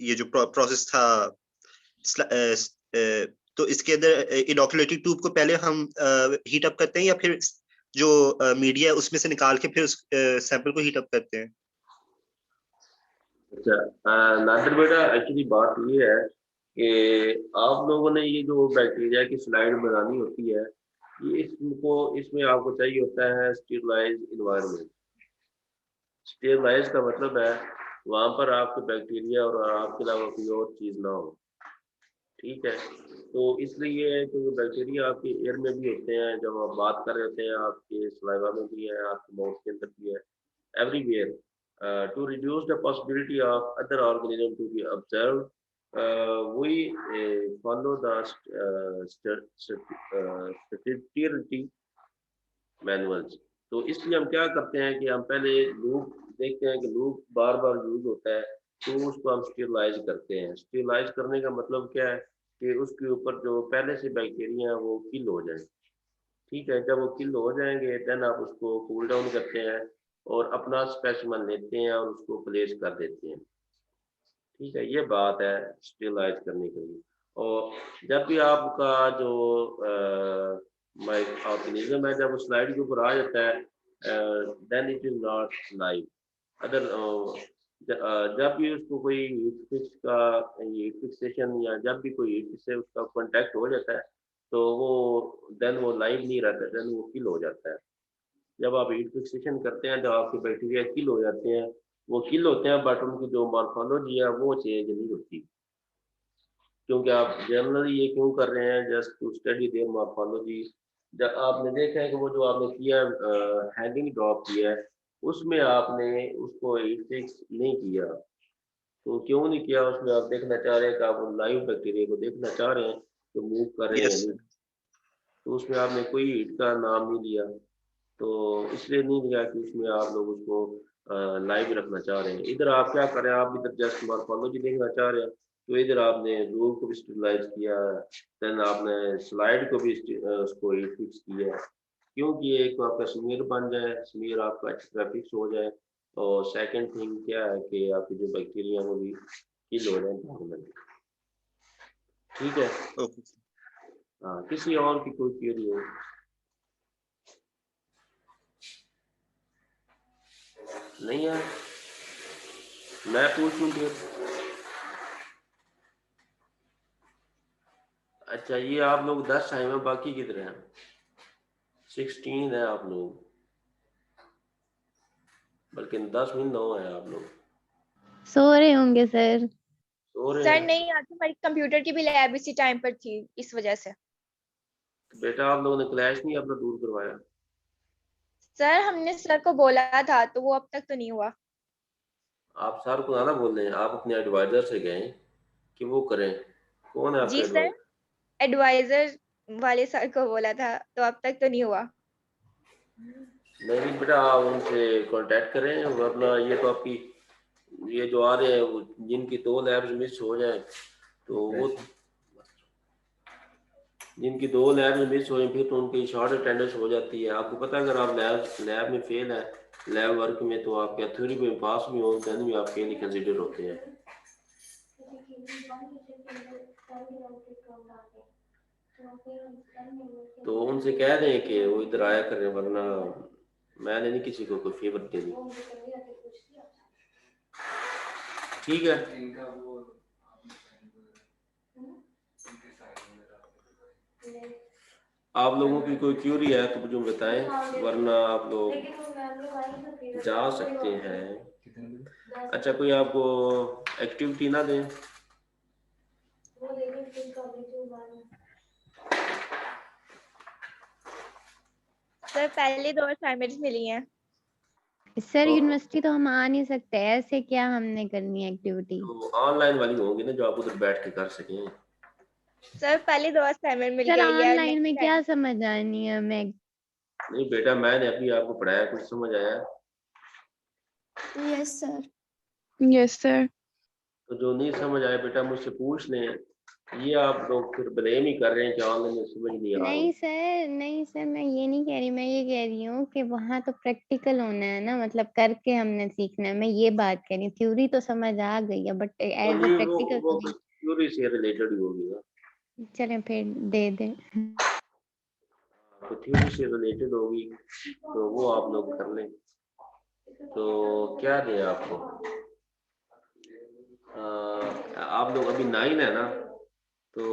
ये जो प्रोसेस था तो इसके अंदर इनोकुलेटिंग ट्यूब को पहले हम हीट अप करते हैं या फिर जो मीडिया उसमें से निकाल के फिर उस सैंपल को हीट अप करते हैं? अच्छा नादिर बेटा, एक्चुअली बात ये है कि आप लोगों ने ये जो बैक्टीरिया की स्लाइड बनानी होती है, ये इसमें आपको चाहिए होता है स्टेरलाइज इन्वायरमेंट। स्टेरलाइज का मतलब है वहां पर आपके बैक्टीरिया और आपके अलावा कोई और चीज ना हो, ठीक है? तो इसलिए क्योंकि बैक्टीरिया आपके एयर में भी होते हैं, जब आप बात कर रहे होते हैं आपके सलाइवा में भी है, आपके माउथ के अंदर भी है, everywhere. To reduce the possibility of other organism to be observe, we follow the sterility manuals. तो इसलिए हम क्या करते हैं कि हम पहले लूप देखते हैं कि लूप बार बार यूज होता है, तो उसको हम स्टेरलाइज करते हैं। स्टेरलाइज करने का मतलब क्या है कि उसके ऊपर जो पहले से बैक्टीरिया हैं वो किल हो जाए, ठीक है? जब वो किल हो जाएंगे देन आप उसको कूल डाउन करते हैं और अपना स्पेसिमेन लेते हैं और उसको प्लेस कर देते हैं, ठीक है? ये बात है स्टेरलाइज करने के लिए। और जब भी आपका जो ऑर्गेनिज्म है जब स्लाइड के ऊपर आ जाता है then it is not live. Other जब भी उसको कोई हीट फिक्सेशन या जब भी कोई हीट से उसका कांटेक्ट हो जाता है तो वो लाइव नहीं रहता, देन वो किल हो जाता है। जब आप हीट फिक्सेशन करते हैं तो आपके बैक्टीरिया किल हो जाते हैं, वो किल होते हैं, बट उनकी जो मॉर्फोलॉजी है वो चेंज नहीं होती, क्योंकि आप जनरली ये क्यों कर रहे हैं, just to study their morphology. जब आपने देखा है कि वो जो आपने किया हैंगिंग ड्रॉप किया है, उसमें आपने उसको फिक्स नहीं किया, तो क्यों नहीं किया? उसमें आप देखना चाह रहे हैं कि आप लाइव बैक्टीरिया को देखना चाह रहे हैं कि मूव कर रहे हैं या यस नहीं, तो उसमें आपने कोई हीट का नाम नहीं लिया, तो इसलिए नहीं लिया कि उसमें आप लोग उसको लाइव रखना चाह रहे हैं। इधर आप क्या कर रहे हैं, आप इधर जस्ट मॉर्फोलॉजी देखना चाह रहे हैं, तो इधर आपने रूल को भी स्टेबलाइज किया, देन आपने स्लाइड को भी उसको फिक्स किया, क्योंकि एक तो आपका स्मीयर बन जाए, स्मीयर आपका अच्छी तरह फिक्स हो जाए, और सेकंड थिंग क्या है कि आपकी जो बैक्टीरिया वो भी किल हो जाए, भागने लगे। ठीक है, ओके हाँ, किसी और की कोई क्वेरी हो? नहीं है, मैं पूछूं फिर? अच्छा, ये आप लोग 10 टाइम है, बाकी कितने हैं? 16 है आप लोग, बल्कि 10 में 9 है आप लोग। सो रहे होंगे सर। सो रहे सर हैं? नहीं, आज हमारी कंप्यूटर की भी लैब इसी टाइम पर थी, इस वजह से। बेटा आप लोगों ने क्लैश नहीं अपना दूर करवाया? सर हमने सर को बोला था, तो वो अब तक तो नहीं हुआ। आप सर को ना बोल रहे हैं, आप अपने एडवाइजर से गए कि वो करें। कौन है आपका जी सर, एडवाइजर? एडवाइजर वाले सर को बोला था, तो अब तक तो नहीं हुआ। नहीं बेटा, आप उनसे कांटेक्ट करें, वरना ये तो आपकी ये जो आ रहे हैं वो जिनकी 2 लैब्स मिस हो जाए, तो वो जिनकी 2 लैब्स मिस हो जाए फिर तो उनकी शॉर्ट अटेंडेंस हो जाती है। आपको पता है अगर आप लैब में फेल है, लैब वर्क में, तो आपके थ्योरी में पास भी हो, देन भी आप फेल ही कंसिडर होते हैं। तो उनसे कह दें कि वो इधर आया करें, वरना मैंने नहीं किसी को कोई फेवर देनी। ठीक है, आप लोगों की कोई क्यूरी है तो मुझे बताएं, वरना आप लोग जा सकते हैं। अच्छा, कोई आपको एक्टिविटी ना दें? सर पहले 2 असाइनमेंट्स मिली हैं। सर यूनिवर्सिटी तो हम आ नहीं सकते, ऐसे क्या हमने करनी है एक्टिविटी? तो ऑनलाइन वाली होंगी ना, जो आप उधर बैठ के कर सकें। सर पहले 2 असाइनमेंट मिल सर गई है। ऑनलाइन में क्या समझ आनी है हमें? नहीं बेटा, मैंने अभी आपको पढ़ाया, कुछ समझ आया? Yes sir. Yes sir. तो जो नहीं समझ आया बेटा मुझसे पूछ लें। ये आप लोग फिर ब्लेम ही कर रहे हैं कि ऑनलाइन में समझ नहीं आ रही। नहीं सर, मैं ये नहीं कह रही, मैं ये कह रही हूँ कि वहाँ तो प्रैक्टिकल होना है ना, मतलब करके हमने सीखना है। मैं ये बात कह रही हूँ, थ्योरी तो समझ आ गई है, बट एज ए प्रैक्टिकल वो थ्योरी से रिलेटेड ही होगी ना। चलें फिर दे दे। तो थ्योरी से रिलेटेड होगी तो वो आप लोग कर लें। तो क्या दें आपको? आप लोग अभी 9 है ना, तो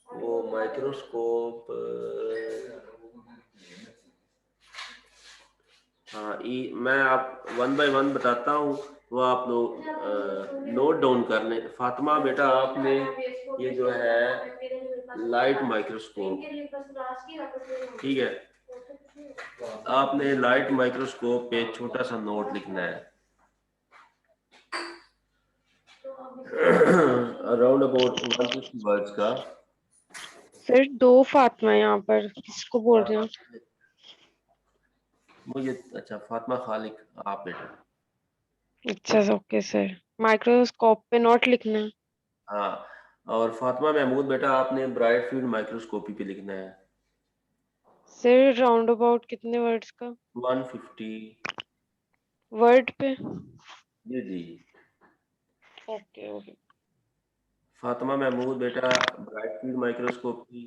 वो माइक्रोस्कोप, हाँ, मैं आप 1 बाय 1 बताता हूँ, वो आप लोग नोट डाउन कर लें। फातिमा बेटा, आपने ये जो है लाइट माइक्रोस्कोप, ठीक है, आपने लाइट माइक्रोस्कोप पे छोटा सा नोट लिखना है, अराउंड अबाउट 150 वर्ड्स का। सर 2 फातिमा यहाँ पर, किसको बोल रहे हैं? मुझे अच्छा, फातिमा खालिक, आप बेटा। अच्छा ओके सर, माइक्रोस्कोप पे नोट लिखना है। हाँ, और फातिमा महमूद बेटा, आपने ब्राइट फील्ड माइक्रोस्कोपी पे लिखना है। सर राउंड अबाउट कितने वर्ड्स का? 150 वर्ड पे? जी जी। Okay okay. फातिमा महमूद बेटा, bright field microscopy.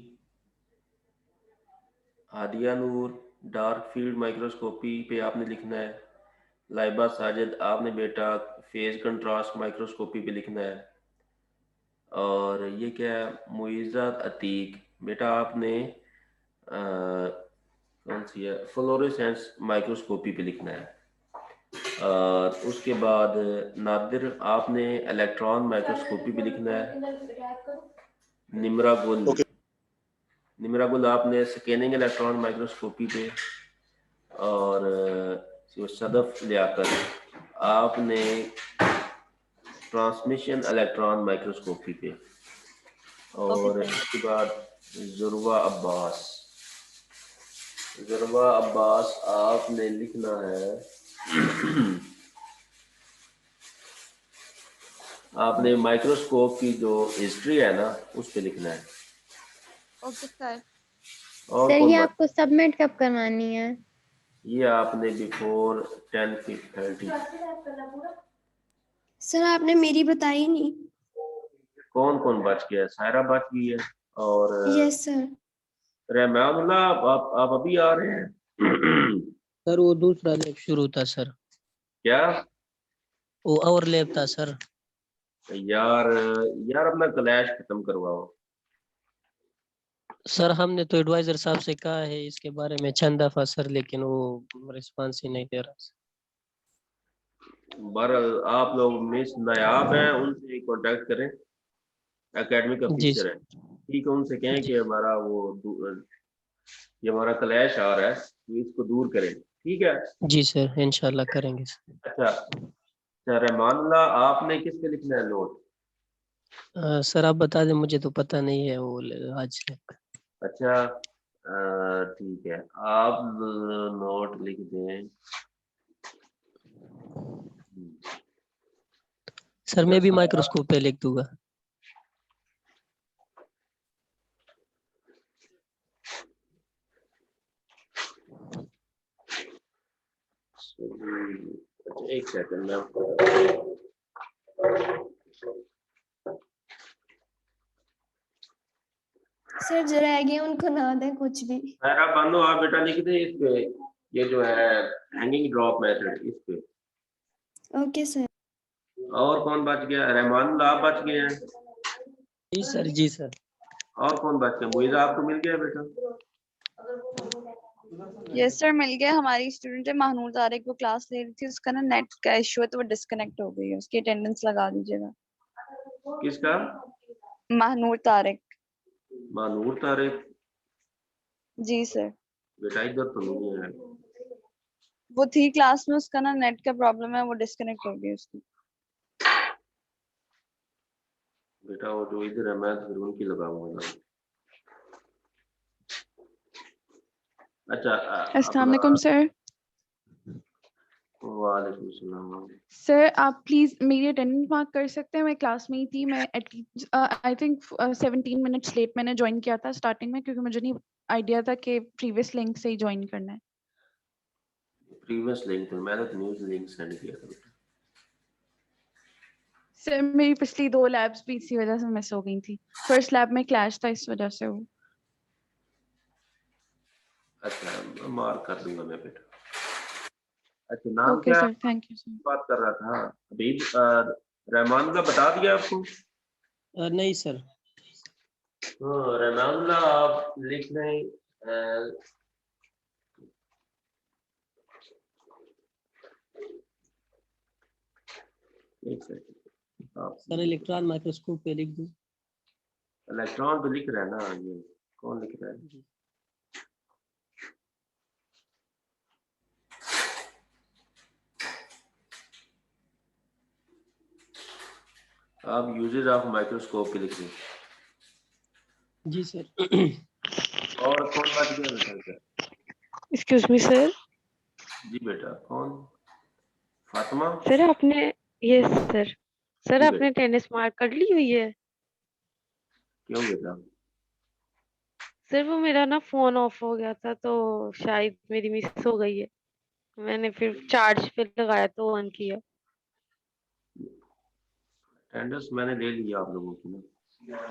Hadia Noor, dark field microscopy पे आपने लिखना है। लाइबा साजिद, आपने बेटा फेज कंट्रास्ट माइक्रोस्कोपी पे लिखना है। और ये क्या है, मुइज़ा अतीक बेटा, आपने कौन सी है, फ्लोरोसेंस माइक्रोस्कोपी पे लिखना है। और उसके बाद नादिर आपने इलेक्ट्रॉन माइक्रोस्कोपी भी लिखना है। निमरा गुल आपने स्कैनिंग इलेक्ट्रॉन माइक्रोस्कोपी पे, और सदफ लियाकत आपने ट्रांसमिशन इलेक्ट्रॉन माइक्रोस्कोपी पे, और इसके बाद जुर्वा अब्बास आपने लिखना है आपने माइक्रोस्कोप की जो हिस्ट्री है ना उस पे लिखना है। Okay sir. और सर कौन ये बात? आपको सबमिट कब करवानी है? ये आपने बिफोर 10:30। सर आपने मेरी बताई नहीं। कौन कौन बच गया? सायरा बच गई है, और यस सर। रहमानुल्लाह आप अभी आ रहे हैं? सर वो दूसरा लैब शुरू था सर, क्या? वो और लैब था सर। यार अपना क्लैश खत्म करवाओ। सर हमने तो एडवाइजर साहब से कहा है इसके बारे में चंद दफा सर, लेकिन वो रिस्पांस ही नहीं दे रहा। बहरहाल आप लोग मिस नायाब हैं, उनसे कांटेक्ट करें, एकेडमिक ऑफिसर है, ठीक है, उनसे कहें कि हमारा ये हमारा क्लैश आ रहा है, तो इसको दूर करें, ठीक है? जी सर, इंशाल्लाह करेंगे सर। अच्छा रहमानुल्लाह आपने किस पे लिखना है नोट? सर आप बता दें, मुझे तो पता नहीं है वो आज। अच्छा ठीक है, आप नोट लिख दें। सर मैं भी माइक्रोस्कोप पे लिख दूंगा। एक सेकंड में सर जो रह गए उनको ना दें कुछ भी। सारा बांधो, आप बेटा लिख दे इस पे, ये जो है हैंगिंग ड्रॉप मेथड, इस पे। Okay sir. और कौन बच गया? रहमानुल्लाह आप बच गए हैं? जी सर, जी सर। और कौन बच गया? मुइज़ा आपको मिल गया बेटा? यस सर मिल गया। हमारी स्टूडेंट है महनूर तारिक, वो क्लास ले रही थी, उसका ना नेट का इशू है तो वो डिस्कनेक्ट हो गई है, उसकी अटेंडेंस लगा दीजिएगा। किसका? महनूर तारिक। मानूर तारिक? जी सर। बेटा इधर तो नहीं है। वो थी क्लास में, उसका ना नेट का प्रॉब्लम है, वो डिस्कनेक्ट हो गई उसकी। बेटा वो जो इधर है मैं फिर उनकी लगाऊंगा ना। अच्छा अस्सलाम वालेकुम सर। वालेकुम सलाम। सर आप प्लीज मेरी अटेंडेंस मार्क कर सकते हैं? मैं क्लास में ही थी, मैं आई थिंक 17 मिनट्स लेट मैंने ज्वाइन किया था स्टार्टिंग में, क्योंकि मुझे नहीं आइडिया था कि प्रीवियस लिंक से ही ज्वाइन करना है। प्रीवियस लिंक पे मैंने तो न्यूज़ लिंक सेंड किया था बेटा। सर मेरी पिछली 2 लैब्स भी इसी वजह से मिस हो गई थी। फर्स्ट लैब में क्लैश था, इस वजह से वो। अच्छा मार्क कर दूंगा मैं बेटा। अच्छा नाम ओके क्या? Sir, thank you sir. बात कर रहा था हबीब। रहमानुल्लाह बता दिया आपको? नहीं सर। रहमानुल्लाह आप लिख लें एक सेकंड। सर इलेक्ट्रॉन माइक्रोस्कोप पे लिख दूं? इलेक्ट्रॉन तो लिख रहा है ना, ये कौन लिख रहा है? आप यूजेज ऑफ माइक्रोस्कोप पे लिख रहे हैं? जी सर। और कौन बात किया बेटा? Excuse me sir. जी बेटा कौन? फातिमा? सर आपने यस सर। सर जी आपने अटेंडेंस मार्क कर ली हुई है? क्यों बेटा? सर वो मेरा ना फोन ऑफ हो गया था तो शायद मेरी मिस हो गई है, मैंने फिर चार्ज पे लगाया तो ऑन किया। अटेंडेंस मैंने ले लिया आप लोगों की ना,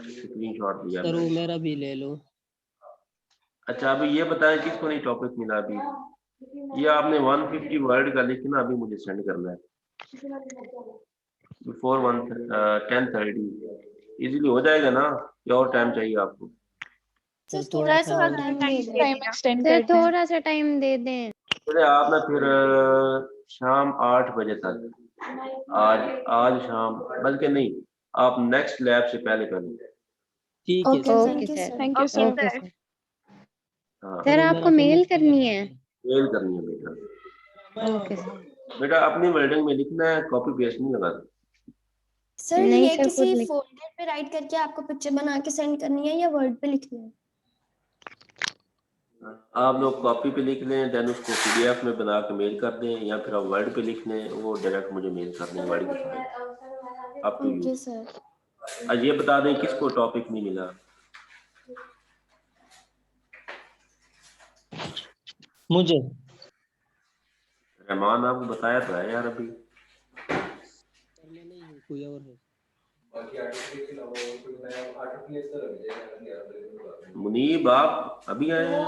स्क्रीनशॉट लिया सर वो मैंने। मेरा भी ले लो। अच्छा अभी ये बताएं किसको नहीं टॉपिक मिला अभी? ये आपने 150 वर्ड का लिखना अभी मुझे सेंड करना है बिफोर 10:30। इजीली हो जाएगा ना, या और टाइम चाहिए आपको? सर थोड़ा सा टाइम एक्सटेंड कर दें। सर थोड़ा सा टाइम दे दें। चलिए आप ना फिर शाम 8 बजे तक। आज शाम, बल्कि नहीं, आप नेक्स्ट लैब से पहले पहले। ठीक है okay sir, thank you sir. Okay sir. हाँ, सर आपको मेल करनी है? मेल करनी है बेटा। Okay sir. बेटा अपनी वर्डिंग में लिखना है, कॉपी पेस्ट नहीं लगाना। सर नहीं ये सर, खुद किसी लिख। फोल्डर पे राइट करके आपको पिक्चर बना के सेंड करनी है या वर्ड पे लिखनी है? आप लोग कॉपी पे लिख लें, देन उसको PDF में बना के मेल कर दें, या फिर आप वर्ड पे लिख लें, वो डायरेक्ट मुझे मेल कर दें वर्ड के साथ। अब तो ओके सर। आज ये बता दें किसको टॉपिक नहीं मिला। मुझे रहमान आपको बताया तो है यार अभी। मैं नहीं हूँ, कोई और है। मुनीब आप अभी आए हैं?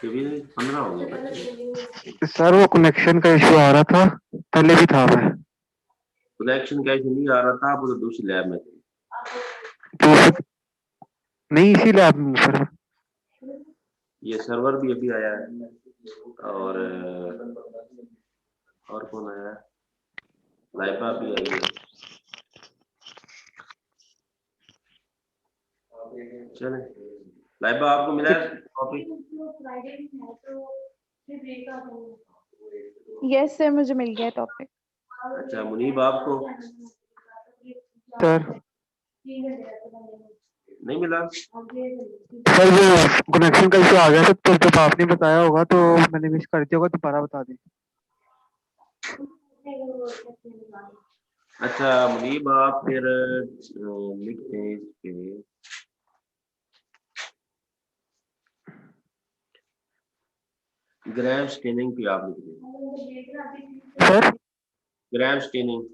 अभी 15 हो गए बच्चे। सर वो कनेक्शन का इशू आ रहा था, पहले भी था। मैं कनेक्शन का इशू नहीं आ रहा था, आप तो दूसरी लैब में थे। नहीं, इसी लैब में सर। ये सर्वर भी अभी आया है, और कौन आया है? लाइबा भी आई है। चले, लाइबा आपको मिला है कॉपी? यस सर, मुझे मिल गया टॉपिक। अच्छा, मुनीब आपको सर नहीं मिला? सर वो कनेक्शन का इशू आ गया था, तो जब आपने बताया होगा तो मैंने मिस कर दिया होगा, दोबारा बता दें। अच्छा मुनीब, आप फिर लिखते हैं इस पे ग्राम स्टेनिंग पे आप लिख दें। Sir gram staining.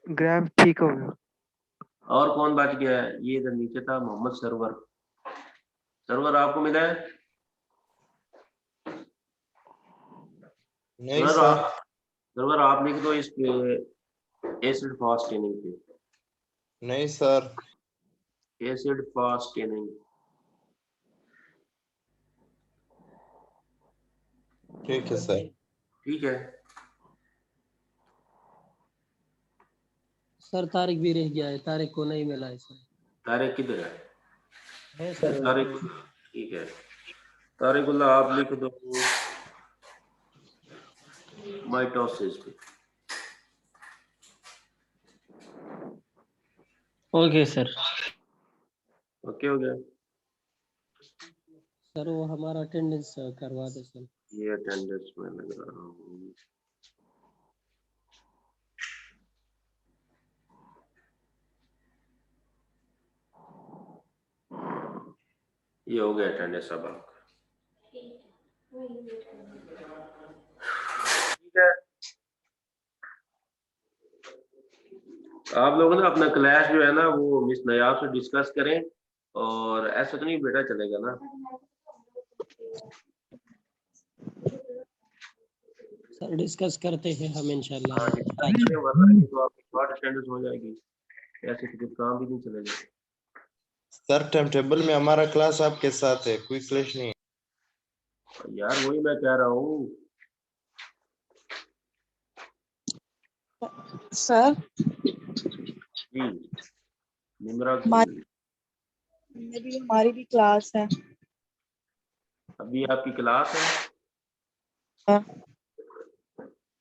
ग्राम ठीक हो गया। और कौन बच गया है? ये इधर नीचे था, मोहम्मद सरवर। सरवर आपको मिला है? नहीं सर। सरवर आप लिख दो इस पे एसिड फास्ट स्टेनिंग पे। नहीं सर। Acid fast staining. ठीक है सर। ठीक है सर तारिक भी रह गया है, तारिक को नहीं मिला है सर। तारिक किधर है सर? तारिक ठीक है, तारिकुल्ला आप लिख दो माइटोसिस पे। Okay sir. ओके हो गया सर वो हमारा अटेंडेंस करवा दे सर। ये अटेंडेंस में लग रहा हूँ। ये हो गया अटेंडेंस अब आपका। ठीक है, आप लोग ना अपना क्लास जो है ना वो मिस नयाब से डिस्कस करें, और ऐसा तो नहीं बेटा चलेगा ना। सर डिस्कस करते हैं हम इंशाल्लाह। वरना ये तो आपकी शॉर्ट अटेंडेंस हो जाएगी, ऐसे तो कुछ काम भी नहीं चलेगा। सर टाइम टेबल में हमारा क्लास आपके साथ है, कोई क्लैश नहीं है। यार वही मैं कह रहा हूँ सर। जी निमरा हमारी भी क्लास है। अभी आपकी क्लास है? हाँ।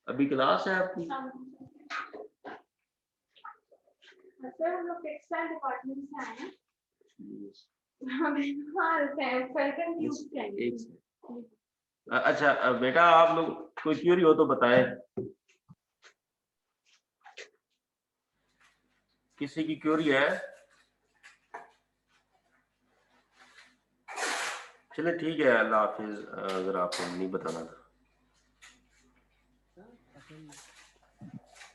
अभी क्लास है आपकी? सर हम लोग टेक्सटाइल डिपार्टमेंट से आए हैं। अच्छा बेटा, आप लोग कोई क्यूरी हो तो बताएं। किसी की क्यूरी है? चले ठीक है, अल्लाह हाफिज। अगर आपको नहीं बताना था।